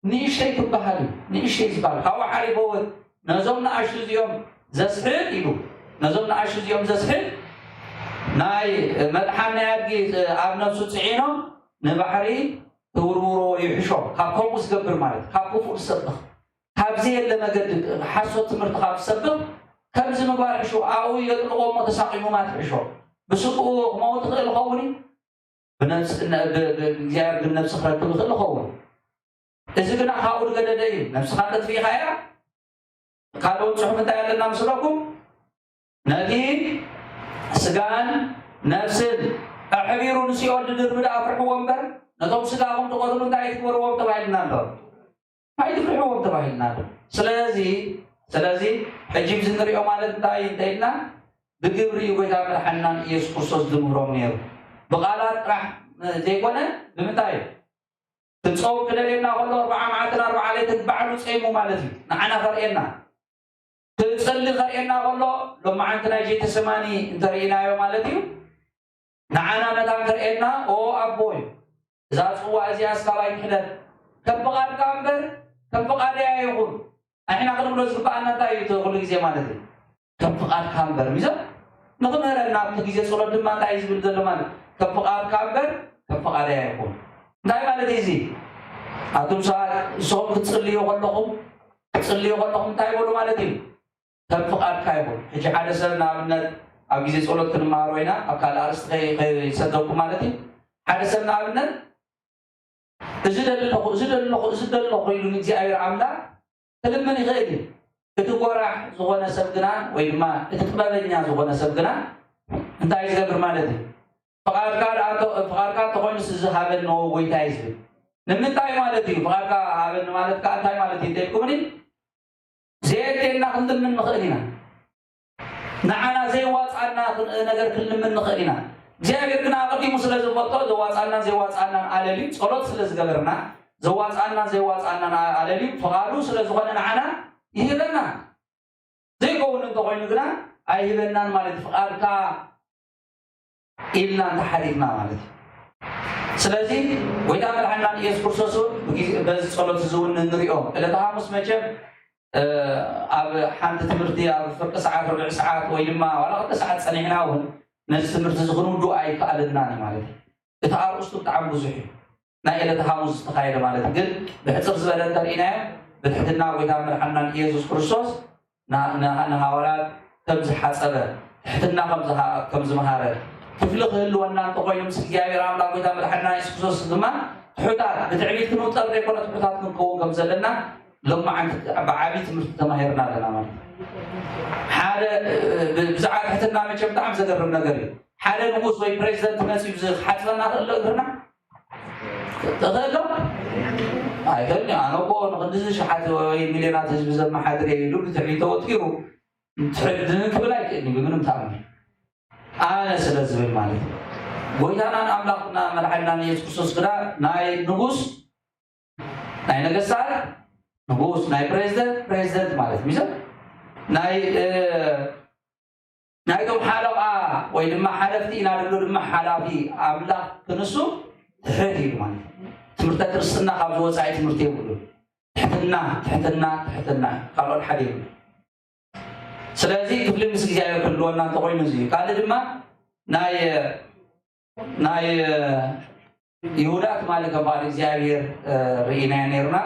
نيشي تبهالي نيشي زبال هوا حالي بود نزومنا عشرة يوم زسحل يلو نزومنا عشرة يوم زسحل ناي مدحنا يجي عب نفسه تعينه نبحري تورورو يحشو كابكم وسجبر مالك كابكم فوق السبخ كابزي اللي ما قد حسوا تمرت خاب السبخ كابزي مبارك شو أو يطلقوا ما تساقيموا ما تحشو بسقوا ما تخيل خوني بنفس بجار بنفس خرط تخيل خوني إذا كنا حاول كذا دايم نفس خانت في خير قالوا تروحوا متى لنا مسلكم نادي سجان نفس أحبيرون سيود دربنا أفرحوا ومبر نتوم سجاهم تقولون تايت وروا تبعينا دار هاي تفرحوا تبعينا سلازي حجيب زندري أمانة تاين تاينا بجبري ويتعمل حنان يسوع كريستوس دمرهم نير بقالات راح زيكونه بمتاي تتصور كده لنا والله 4 معاتنا 4 عليه تتبعلوا صيموا مالتي نحنا فرقنا تصلي خرينا والله لما عندنا جيت سماني انت رينا يوم مالتي نعنا متى خرينا او ابوي اذا سوا ازي اسكالاي كده كبقال كامبر كبقال يايقول احنا قدم لو سبقنا تايتو كل ጊዜ مالتي كبقال كامبر ميزا نغمرنا بتجي صلاه ما تايز بالدل مال كبقال كامبر كبقال يايقول داي مالتي زي اتم صوم تصليوا كلكم تاي ولو مالتي تفقد كايبون هجي حدا سبنا من أبيزي صلوت الماروينا أكال أرست غير يصدقوا مالتي حدا سبنا من زد الله يلون يجي أير عمدا تلمني غيري تتقرح زغنا سبقنا ويما تتقبلني زغنا سبقنا أنت عايز غير مالتي فقال كار تقول سزهاب إنه ويتايز نمن تاي مالتي فقال كار هذا مالت كار تاي مالتي تلكمني زيتنا كل من نخلينا نعنا زي واصعنا نجر كل من نخلينا جابر كنا قدي مسلز وطو زي واصعنا على لي صلوت سلز جبرنا زي واصعنا على لي فقالوا سلز غنا نعنا يهلنا زي قول انت قول نغنا ايهلنا مالت فقالك إلا تحريفنا مالت سلازي ويتعمل حنا يسوع كريستوس بس صلوت زون نريو الا تهامس مجب أب حمد تمرتي أب فرق ساعات 4 ساعات ويما ولا 5 ساعات صنيعنا ون نفس تمرت زغنو دو أي قالنا مالتي تتعرض تعب بزحي نا إلى تهامس تخيل مالتي قل بحسب زبالة ترينا بتحدنا ويتعمل حنا يسوع كريستوس نا هاولاد تمز حسبه تحدنا كمز مهارة تفلق هلو أن تقوي مسك جاي رام لا ويتعمل حنا يسوع كريستوس زمان حدات بتعبيد كنوت أبريك ولا حدات نكون كمز لنا لما عند بعابي تمرت تماهرنا لنا مالتي حاله بزعات حتنا ما جبت عم زقرب نغري حاله نقص وي بريزيدنت نسيب زغ حتنا نقلنا تغلب አይደል አነቆ ንቅድስ ሸሓት ወይ ሚሊዮናት ህዝብ ዘመሓድር ይሉ ብትዕቢቶ ወጥሩ ትሕድን ክብል አይከኒ ብምንም ተኣምር ኣነ ስለዝብል ማለት ጎይታናን ኣምላኽና መድሓኒናን ኢየሱስ ክርስቶስ ግና ናይ ንጉስ ናይ ነገስታት ንጉስ ናይ ፕሬዝደንት ማለት ሚዘ ናይ ዶም ሓለቃ ወይ ድማ ሓለፍቲ ኢና ደሎ ድማ ሓላፊ ኣምላኽ ክንሱ ትሕት እዩ ማለት ትምህርተ ክርስትና ካብ ዝወፃኢ ትምህርቲ የብሉ ትሕትና ካልኦት ሓደ የብሉ ስለዚ ክፍሊ ምስ እግዚኣብሔር ክህልወና እንተኮይኑ እዚ ካልእ ድማ ናይ ይሁዳ ትማሊ ከባል እግዚኣብሔር ርኢናዮ ነርና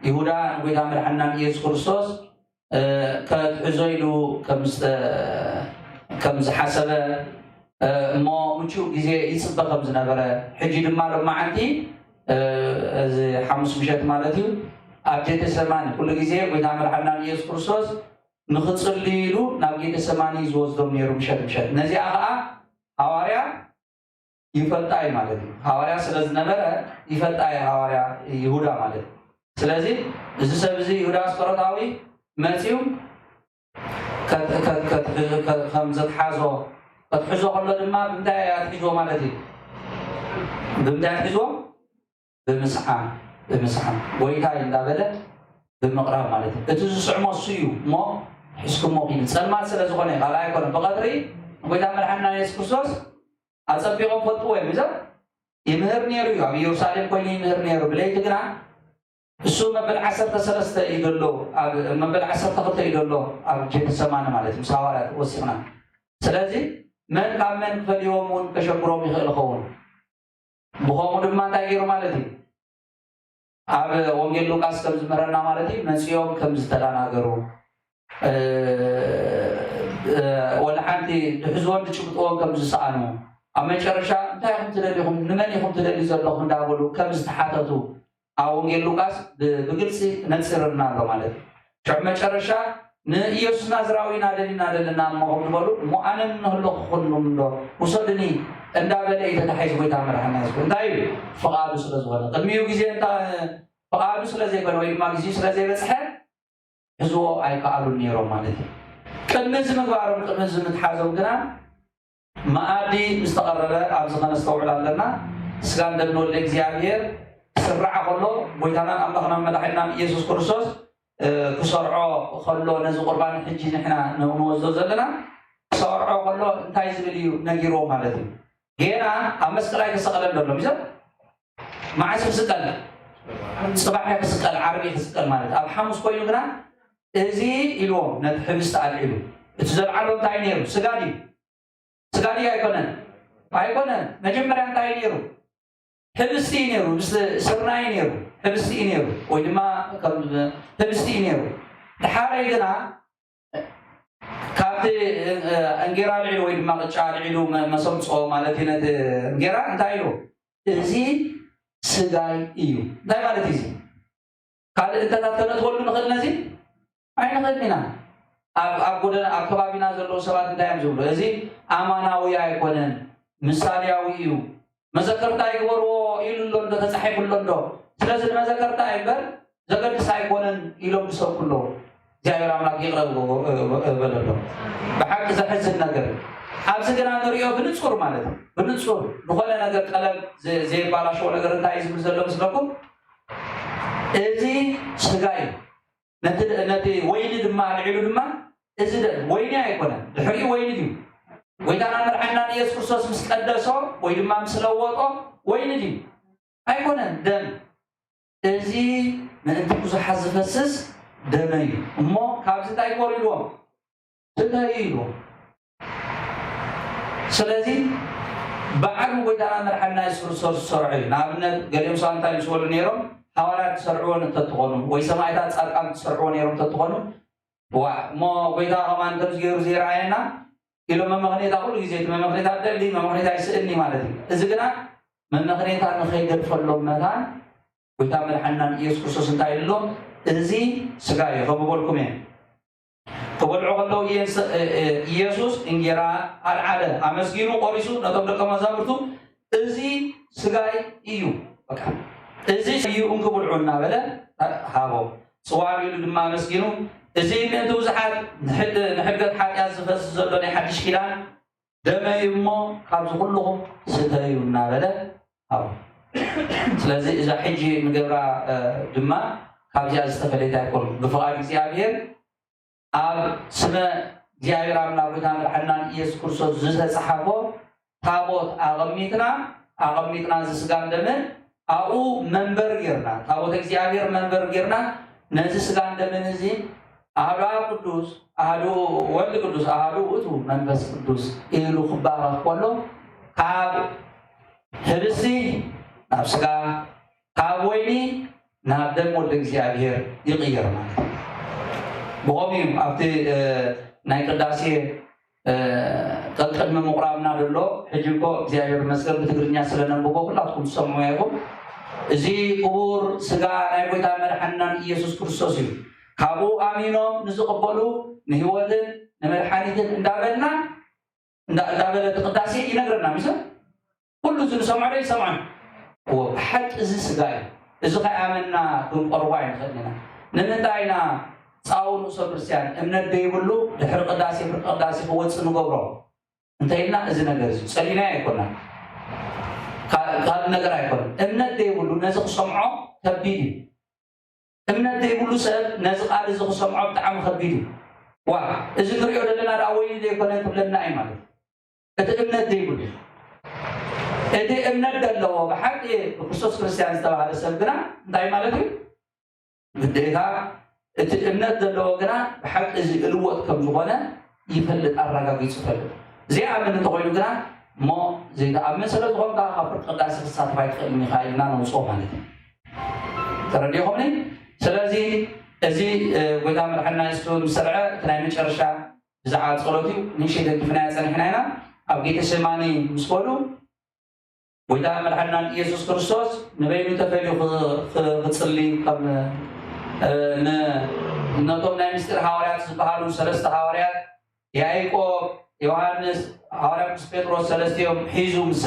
ይሁዳ ጎይታ መድሓኒና ኢየሱስ ክርስቶስ ከትሕዞ ኢሉ ከም ዝሓሰበ እሞ ምቹው ግዜ ይፅበ ከም ዝነበረ ሕጂ ድማ ሎማዓንቲ እዚ ሓሙስ ምሸት ማለት እዩ ኣብ ጌቴሰማኒ ኩሉ ግዜ ጎይታ መድሓኒና ኢየሱስ ክርስቶስ ንክፅልዩ ኢሉ ናብ ጌቴሰማኒ ዝወስዶም ነይሩ ምሸት ነዚኣ ከዓ ሃዋርያ ይፈልጣ እዩ ማለት እዩ ሃዋርያ ስለ ዝነበረ ይፈልጣ እዩ ሃዋርያ ይሁዳ ማለት እዩ ስለዚ እዚ ሰብ እዚ ይሁዳ አስቆሮታዊ መፂው ከም ዘትሓዞ ክትሕዞ ከሎ ድማ ብምንታይ ኣትሒዞ ማለት እዩ ብምንታይ ኣትሒዞ ብምስሓም ጎይታ እንዳበለ ብምቕራብ ማለት እዩ እቲ ዝስዕሞ እሱ እዩ እሞ ሕዝክሞ ኪኑ ፀልማት ስለ ዝኾነ ካልእ ኣይኮነ ብቐድሪ ጎይታ መድሓኒና ኢየሱስ ክርስቶስ ኣፀቢቖም ፈልጥዎ እዮም እዞ ይምህር ነይሩ እዩ ኣብ ኢየሩሳሌም ኮይኑ ይምህር ነይሩ ብለይቲ ግና እሱ መበል 13 እዩ ዘሎ መበል 12 እዩ ዘሎ ኣብ ጌቴሰማኒ ማለት ምስ ሃዋርያት ወሲኽና ስለዚ መን ካብ መን ክፈልይዎም እውን ከሸግሮም ይኽእል ይኸውን ብኸምኡ ድማ እንታይ ገይሩ ማለት እዩ ኣብ ወንጌል ሉቃስ ከም ዝምህረና ማለት እዩ መፂኦም ከም ዝተደናገሩ ወላ ሓንቲ ድሕዝዎን ድጭብጥዎን ከም ዝሰኣኑ ኣብ መጨረሻ እንታይ ኢኹም ትደልይኹም ንመን ኢኹም ትደልዩ ዘለኹም እንዳበሉ ከም ዝተሓተቱ ኣብ ወንጌል ሉቃስ ብግልፂ ነፅርና ኣሎ ማለት እዩ ሽዑ መጨረሻ ንኢየሱስ ናዝራዊ ኢና ደሊና ዘለና እሞኹም ዝበሉ እሞ ኣነ ንህሎ ክኹንም ዶ ውሰድኒ እንዳበለ እዩ ተታሒዙ ጎይታ መድሓኒና ኢየሱስ እንታይ እዩ ፍቓዱ ስለ ዝኾነ ቅድሚኡ ግዜ ፍቓዱ ስለ ዘይኮነ ወይ ድማ ግዜ ስለ ዘይበፅሐ ሕዝቦ ኣይከኣሉን ነይሮም ማለት እዩ ቅድሚ እዚ ምግባሮም ቅድሚ እዚ ምትሓዞም ግና መኣዲ ምስተቐረበ ኣብዚ ከነስተውዕል ኣለና ስጋን ደም ንወልደ እግዚኣብሔር ክስራዕ ከሎ ጎይታናን ኣምላኽናን መድሓኒናን ኢየሱስ ክርስቶስ ክሰርዖ ከሎ ነዚ ቁርባን ሕጂ ንሕና ንወስዶ ዘለና ክሰርዖ ከሎ እንታይ ዝብል እዩ ነጊርዎ ማለት እዩ ጌና ኣብ መስቀላይ ክሰቐለ ኣሎ ሚዞ መዓስ ክስቀል ፅባሕ ክስቀል ዓርቢ ክስቀል ማለት ኣብ ሓሙስ ኮይኑ ግና እዚ ኢልዎም ነቲ ሕብስቲ ኣልዒሉ እቲ ዘልዓሎ እንታይ ነይሩ ስጋ ድዩ ስጋ ድዩ ኣይኮነን መጀመርያ እንታይ ነይሩ ሕብስቲ እዩ ነይሩ ስርናይ ነይሩ ሕብስቲ እዩ ነይሩ ወይ ድማ ሕብስቲ እዩ ነይሩ ድሓረይ ግና ካብቲ እንጌራ ልዒሉ ወይ ድማ ቅጫ ልዒሉ መሰምፆ ማለት እዩ ነቲ እንጌራ እንታይ ኢሉ እዚ ስጋይ እዩ እንታይ ማለት እዩ ካልእ እንተታተነትወሉ ንኽእል ነዚ ኣይንኽእል ኢና ኣብ ጎደና ኣብ ከባቢና ዘለዉ ሰባት እንታይ እዮም ዝብሉ እዚ ኣማናዊ ኣይኮነን ምሳልያዊ እዩ መዘከርታ ይግበርዎ ኢሉ ኣሎ እንዶ ተፃሒፉሎ እንዶ ስለዚ ንመዘከርታ እምበር ዘገድስ ኣይኮነን ኢሎም ዝሰብኩሎ እግዚኣብሔር ኣምላክ ይቕረብ በለሎ ብሓቂ ዘሕዝን ነገር ኣብዚ ግና ንሪኦ ብንፁር ማለት እዩ ብንፁር ዝኾነ ነገር ቀለም ዘይባላሸዎ ነገር እንታይ ዝብል ዘሎ ምስለኩም እዚ ስጋ እዩ ነቲ ወይኒ ድማ ልዒሉ ድማ እዚ ወይኒ ኣይኮነን ድሕሪኡ ወይኒ ድዩ ጎይታና መድሓኒናን ኢየሱስ ክርስቶስ ምስ ቀደሶ ወይ ድማ ምስ ለወጦ ወይኒ ድዩ ኣይኮነን ደም እዚ ምእንቲ ብዙሓት ዝፈስስ ደመ እዩ እሞ ካብዚ እንታይ ይኮር ኢልዎም ትንተዩ ኢልዎም ስለዚ በዓሉ ጎይታና መድሓኒና ኢየሱስ ክርስቶስ ዝሰርዑ እዩ ንኣብነት ገሊኦም ሰባት እንታይ ዝበሉ ነይሮም ሓዋርያት ዝሰርዕዎን እንተትኾኑ ወይ ሰማዕታት ፃድቃን ዝሰርዕዎ ነይሮም እንተትኾኑ እሞ ጎይታ ከማን ከምዚ ገይሩ ዘይረኣየና ኢሎም መምኽኔታ ኩሉ ግዜ እቲ መምኽኔታ ደሊ መምኽኔታ ይስእኒ ማለት እዩ እዚ ግና መምኽኔታ ንኸይገድፈሎም መታን ጎይታ መድሓኒናን ኢየሱስ ክርስቶስ እንታይ ኢሎ እዚ ስጋ እዩ ከብበልኩም እየ ክበልዑ ከለዉ ኢየሱስ እንጌራ ኣልዓለ ኣመስጊኑ ቆሪሱ ነቶም ደቀ መዛሙርቱ እዚ ስጋይ እዩ በቃ እዚ እዩ እንክብልዑ እናበለ ሃቦም ፅዋዕ ኢሉ ድማ ኣመስጊኑ እዚ ምእንቲ ብዙሓት ንሕድገት ሓጢኣት ዝፈስስ ዘሎ ናይ ሓድሽ ኪዳን ደመይ እሞ ካብዚ ኩልኹም ስተዩ እናበለ ሃቦም ስለዚህ እዛ ሕጂ ንገብራ ድማ ካብዚኣ ዝተፈለየት ኣይኮኑ ብፍቓድ እግዚኣብሔር ኣብ ስመ እግዚአብሔር አምላክ ጌታ መድኃኒታችን ኢየሱስ ክርስቶስ ዝተጻሐፎ ታቦት አቀሚጥና ዝስጋን ደምን አኡ መንበር ጌርና ታቦት እግዚአብሔር መንበር ጌርና ነዚ ስጋን ደምን እዚ አሐዱ ቅዱስ አሐዱ ወልድ ቅዱስ አሐዱ ውእቱ መንፈስ ቅዱስ ኢሉ ክባረክ ከሎ ካብ ህብስቲ ናብ ስጋ ካብ ወይኒ ናብ ደም ወልድ እግዚአብሔር ይቅየር ማለት ብቆሚ ኣብቲ ናይ ቅዳሴ ቅድሚ ምቁራብና ደሎ ሕጂኮ እግዚአብሔር መስገን ብትግርኛ ስለነብቦ ሁላትኩም ትሰምዑ ያይኩም እዚ ክቡር ስጋ ናይ ጎይታ መድኃኒታችን ኢየሱስ ክርስቶስ እዩ ካብኡ አሚኖም ንዝቅበሉ ንህይወትን ንመድኃኒትን እንዳበልና እንዳበለት ቅዳሴ ይነግረና ሚሰ ሁሉ ዝንሰምዑ ደ ይሰምዑን ብሓቂ እዚ ስጋ እዩ እዚ ከይኣመና ክንቆርቦ ኣይንኽእልና ንምንታይና ጻውን ንሶ ክርስቲያን እምነት ደይብሉ ድሕሪ ቅዳሴ ፍርቂ ቅዳሴ ክወፅእ ንገብሮ እንተይልና እዚ ነገር እዚ ፀሊና ኣይኮና ካልእ ነገር ኣይኮነ እምነት ደይብሉ ነዚ ክሰምዖ ከቢድ እዩ እምነት ደይብሉ ሰብ ነዚ ቃል እዚ ክሰምዖ ብጣዕሚ ከቢድ እዩ ዋ እዚ ንሪኦ ዘለና ዳ ወይኒ ዘይኮነ ትብለና እዩ ማለት እቲ እምነት ደይብሉ እቲ እምነት ዘለዎ ብሓቂ ብክርስቶስ ክርስቲያን ዝተባሃለ ሰብ ግና እንታይ ማለት እዩ ግዴታ እቲ እምነት ዘለዎ ግና ብሓቂ እዚ እልወጥ ከም ዝኾነ ይፈልጥ ኣረጋጊፁ ይፈልጥ ዘይኣምን እንተኮይኑ ግና እሞ ዘይተኣምን ስለ ዝኾንካ ካብ ፍርቂ ቅዳሴ ክሳተፍ ኣይትኽእልን ኢኻ ኢልና ነውፅኦ ማለት እዩ ተረዲኹምኒ ስለዚ እዚ ጎይታ መድሓኒትና ኢየሱስ ምስ ሰርዐ እቲ ናይ መጨረሻ ብዛዕባ ፀሎት እዩ ንእሽተይ ደጊፍናያ ፀኒሕና ኢና ኣብ ጌቴሴማኒ ምስ በሉ ጎይታ መድሓኒትና ኢየሱስ ክርስቶስ ንበይኑ ተፈልዩ ክፅሊ ከም ነቶም ናይ ምስጢር ሃዋርያት ዝበሃሉ ሰለስተ ሃዋርያት ያዕቆብ ዮሐንስ ሃዋርያ ቅዱስ ጴጥሮስ ሰለስቲኦም ሒዙ ምስ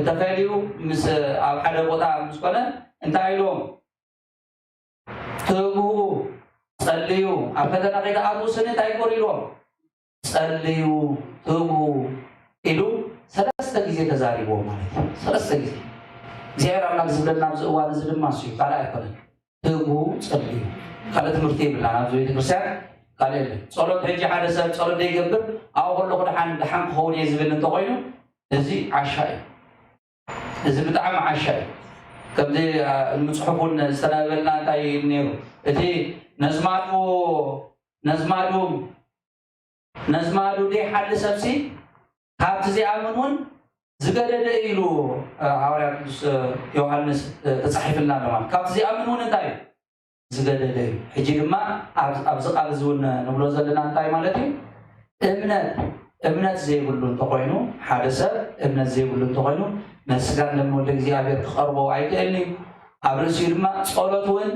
ተፈልዩ ምስ ኣብ ሓደ ቦታ ምስ ኮነ እንታይ ኢሎም ትጉ ጸልዩ ኣብ ፈተና ከይተኣትዉ ስኒ እንታይ ይኮር ኢሎም ጸልዩ ትጉ ኢሉ ሰለስተ ግዜ ተዛሪቦም ማለት እዩ ሰለስተ ግዜ እግዚአብሔር አምላክ ዝብለና ኣብዚ እዋን እዚ ድማ እሱ እዩ ካልእ ኣይኮነን ትጉ ጸልዩ ካልእ ትምህርቲ የብልና ኣብዚ ቤተ ክርስቲያን ካልእ የለን ፀሎት ሕጂ ሓደ ሰብ ፀሎት ዘይገብር ኣብኡ ከለኹ ድሓን ክኸውን እየ ዝብል እንተኮይኑ እዚ ዓሻ እዩ እዚ ብጣዕሚ ዓሻ እዩ ከምዚ ምፅሑፉን ዝተነበበልና እንታይ ነይሩ እቲ ነዝማዱ ዘይሓሊ ሰብሲ ካብቲ ዘይኣምን እውን ዝገደደ ኢሉ ሃዋርያ ቅዱስ ዮሐንስ ተፃሒፍልና ኣሎ ማለት ካብቲ ዘይኣምን እውን እንታይ እዩ ዝገደደ እዩ ሕጂ ድማ ኣብዚ ቃል እዚ እውን ንብሎ ዘለና እንታይ ማለት እዩ እምነት ዘይብሉ እንተኮይኑ ሓደ ሰብ እምነት ዘይብሉ እንተኮይኑ ነስጋን ለምወልደ እግዚኣብሔር ክቐርቦ ኣይክእልኒ እዩ ኣብ ርእሲኡ ድማ ፀሎት እውን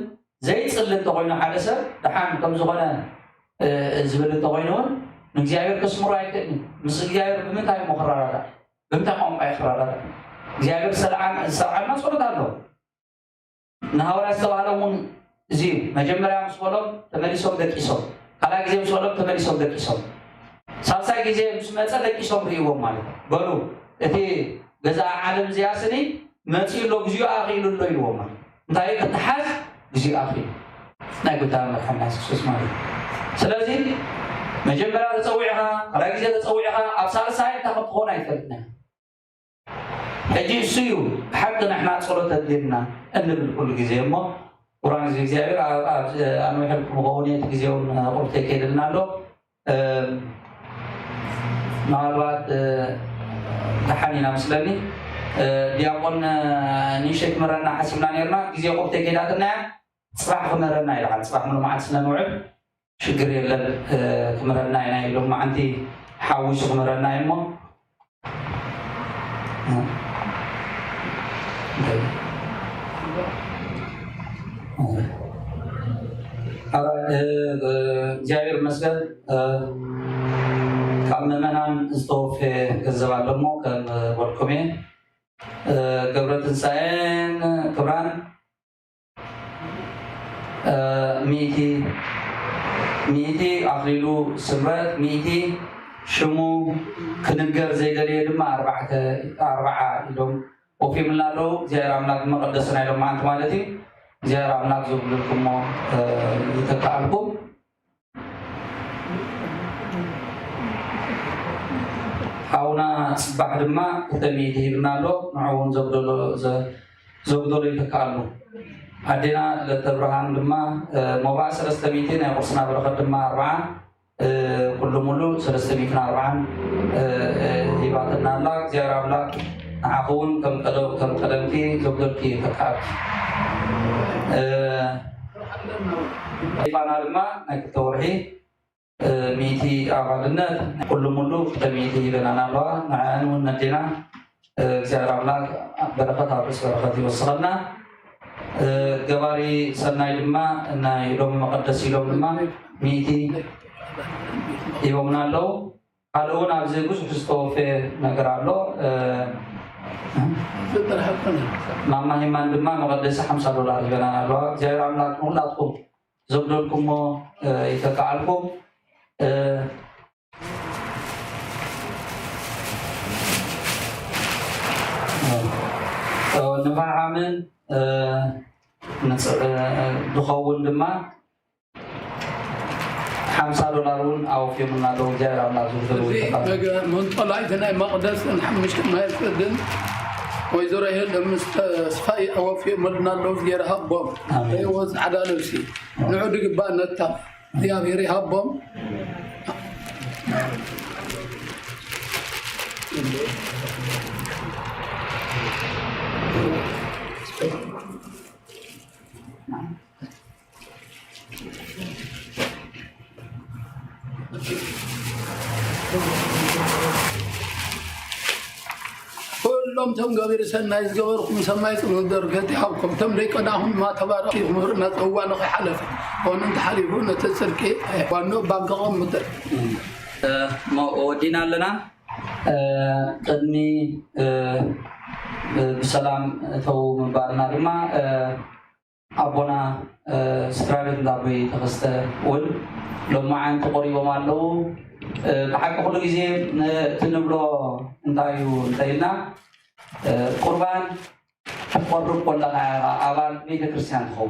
ዘይፅሊ እንተኮይኑ ሓደ ሰብ ድሓን ከም ዝኾነ ዝብል እንተኮይኑ እውን ንእግዚኣብሔር ከስምሮ ኣይክእልኒ ምስ እግዚኣብሔር ብምንታይ ሞ ክረዳዳእ ብምንታይ ቋንቋ ይክረዳዳእ እግዚኣብሔር ዝሰብዓልና ፀሎት ኣሎ ንሃዋርያ ዝተባሃሎም እውን እዚ መጀመርያ ምስ በሎም ተመሊሶም ደቂሶም ካልኣይ ግዜ ምስ በሎም ተመሊሶም ደቂሶም ሳልሳይ ግዜ ምስ መፀ ደቂሶም ርእይዎም ማለት በሉ እቲ ገዛ ዓለም ዝያስኒ መፂኡ ሎግዚኡ ኣኺሉ ሎ ኢልዎም ማለት እንታይ ክትሓዝግዚኡ ኣኺሉ ናይ ጎይታ መድሓኒትና ኢየሱስ ክርስቶስ ማለት ስለዚ መጀመርያ ተፀዊዕኻ ካልኣይ ግዜ ተፀዊዕኻ ኣብ ሳልሳይ እንታይ ክትኾን ኣይፈልጥና ሕጂ እሱ እዩ ብሓቂ ንሕና ፀሎት ኣድልየና እንብል ኩሉ ግዜ እሞ ቁራን ዚ እግዚአብሔር ኣነ ይሕልኩም ከሆነ እቲ ጊዜውን ቁርቴ ከይድልና ኣሎ ምናልባት ተሓኒና መስለኒ ዲያቆን ንእሽተይ ክመረና ሓሲብና ነርና ጊዜ ቁርቴ ከይዳትናያ ፅባሕ ክመረና ይልዓል ፅባሕ ሙሉማዓት ስለንውዕል ሽግር የለን ክመረና ኢና ኢሎም ማዓንቲ ሓዊሱ ክመረና እሞ እግዚአብሔር ይመስገን ካብ ምእመናን ዝተወፈ ገንዘብ ኣሎ እሞ ከም በልኩም እየ ገብረ ትንሳኤን ክብራን ሚእቲ ኣኽሊሉ ስምረት ሚእቲ ሽሙ ክንገር ዘይደልየ ድማ 40 ኢሎም وفي من الله زيارة أملاك مقدسنا لهم عن تمالتي زيارة أملاك زوج لكم يتكعلكم حاونا بعد ما تميته بنالو نعون زوجدلو يتكعلو عندنا لتبرهان لما مباع سلستميتين يقصنا برخد لما 4 كل ملو سلستميتين 4 يبعثنا الله زيارة أملاك عقول كم قدمتي زوجدلكي يتكعل فانا لما نكتورحي ميتي أغادنا كل ملو تميتي لنا الله معان وندنا زيارة أملاك بركة عبس بركة وصلنا جواري سناي لما نايلوم مقدس يلوم لما ميتي يومنا لو قالون عبزي بوش بستوفي نقرأ ماما همان لما مقدس $50 بنا لو زيارة أملاك نولاتكم زبدلكم يتكعلكم نفعمل دخول لما $50 أو في من هذا زيارة أملاك من طلعت هنا مقدس نحمش ما يفقدن ويزور هيل مستفاي أو في مدنا لو زيارة هبهم يوز على نفسي نعود قبال نتا يا غيري هبهم كلهم تم قبير سنة يزقوركم سمايكم درجتي حقكم تم لي قناهم ما تبارك يمرنا هو نخ حلف وان انت حليفون تسركي وانو بانقهم مدر ما ودينا لنا قدني بسلام تو مبارنا لما أبونا سترابين دابي تخسته ول لما عن تقريبا مالو بحق كل جزء تنبلو انتاينا قربان قرب كل أبان بيت كريستيان خو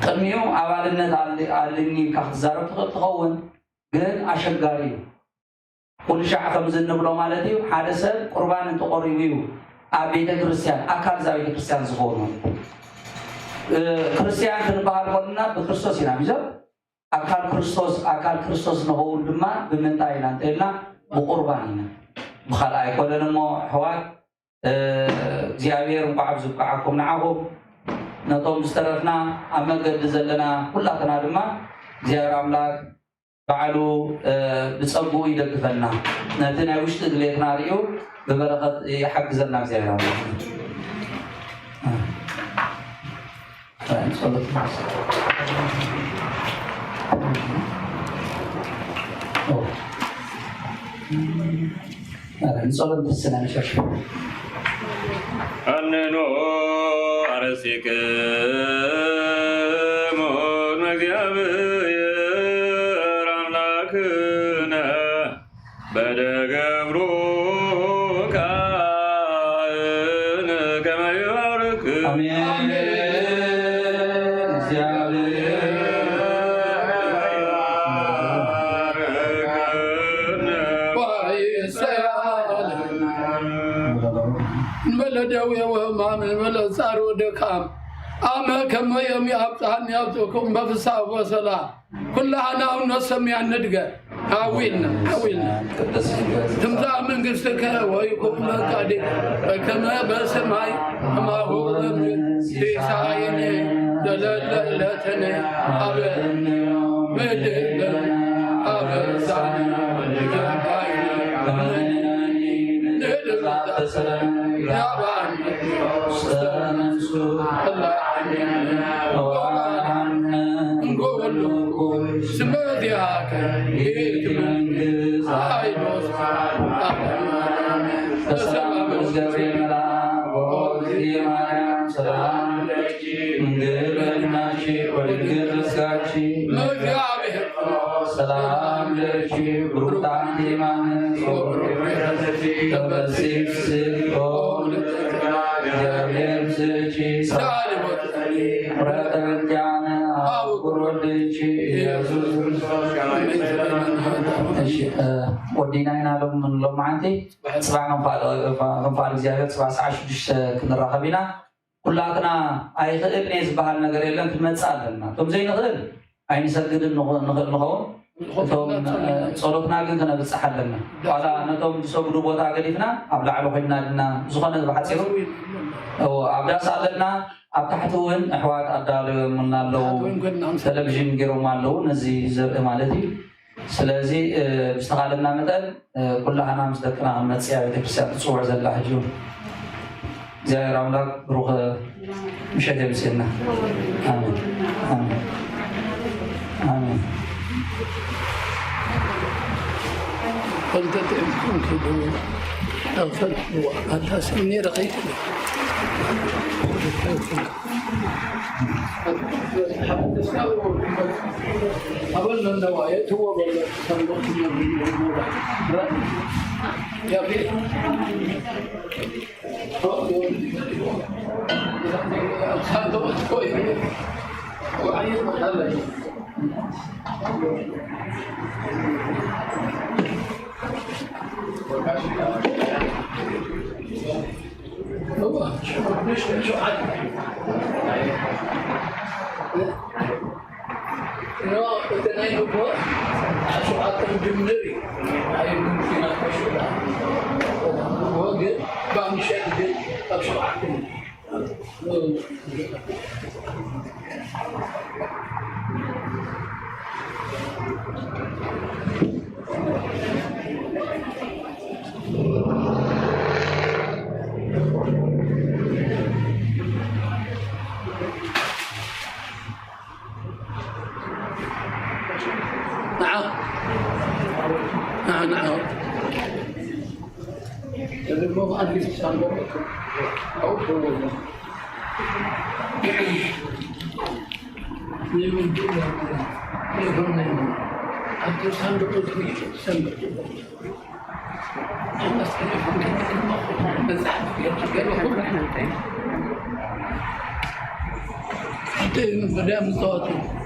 قدميو أبان الناس علمني كخزارة تخون جن أشجاري كل شيء خمسة نبلو مالتي حادثة قربان تقريبيو أبيت كريستيان أكاد زاوية كريستيان زخونه كريستيان تنبهر قلنا بكريستوس يناميزه أكال كريستوس نهون دما بمنتاينا تينا بقرباننا بخلاء كلنا مو حوار زيابير مقعب زبقعكم نعهم نطوم استرفنا أما قد زلنا كلنا دما زيارة أملاك بعلو بتصبوا يدقفنا نتنا وش تدليتنا ريو ببركة حق زلنا زيارة أملاك صلى الله عليه وسلم صلى الله عليه وسلم أننو أرسك مون مجاب يراملاكنا بدقبرو كائن كما يبارك آمين داوي وهمام الملا صار ودكام أما كما يوم يابطان يابطوكم بفصاح وصلاة كلها ناو نسمي عن ندقة هاويلنا تمزع من قصتك ويكون لك عديد كما بسمعي ما هو من سيسايني دلالتني أبدا مدد أبدا سعنا يا بان الله نقول سمدياك يتمن عينوس السلام عليكم سلام عليكم ሰላም ለኪ ብሩክት አንቲ እማንስ ተመሲሕ ስግኦ እግዚአብሔር ምስልኪ ረተበጃነ አብቁሮልኪ ኢየሱስ ክርስቶስ ወዲና ኢና ሎም ዓንቲ ፅባሕ ክንፋል እግዚኣብሔር ፅባሕ ሰዓት 6 ክንራኸብ ኢና ኩላትና ኣይኽእል እየ ዝበሃል ነገር የለን ክንመፅእ ኣለና እቶም ዘይንኽእል ኣይንሰግድን ንኽእል ንኸውን እቶም ፀሎትና ግን ክነብፅሕ ኣለና ዋላ ነቶም ዝሰግዱ ቦታ ገዲፍና ኣብ ላዕሊ ኮይና ድና ዝኾነ ብሓፂሩ ኣብ ዳስ ኣለና ኣብ ታሕቲ እውን ኣሕዋት ኣዳልዮምና ኣለዉ ቴሌቭዥን ገይሮም ኣለዉ ነዚ ዘርኢ ማለት እዩ ስለዚ ብዝተኻለና መጠን ኩላህና ምስ ደቅና መፅያ ቤተክርስትያን ትፅውዕ ዘላ ሕጂ እግዚአብሔር አምላክ ብሩኽ ምሸት የብፅልና አሜን አሜን አሜን قلت تأمكن كده أغفر الله سني رقيت أولا النوايا هو ولا صندوق يا بيه صندوق كويس وعيد محله هو شو عاد no tenai lupa شو عاد جملري هاي ممكن شو هو قد بعمل شيء قد شو عاد نعم jadi mau ada sandok kau boleh ini mungkin ini benar ada sandok itu sandok Mas ini mungkin berzahab ya juga nanti itu madam satu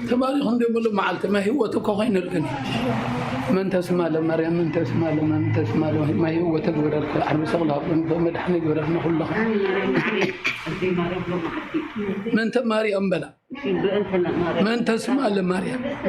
تبارك هم يقولوا معلت ما هو تكوين الجني من تسمع لمريم من تسمع لمن تسمع له ما هو تقول لك عم يسولها بمدحنا يقول لك نقول له من تماري أمبلا من تسمع لمريم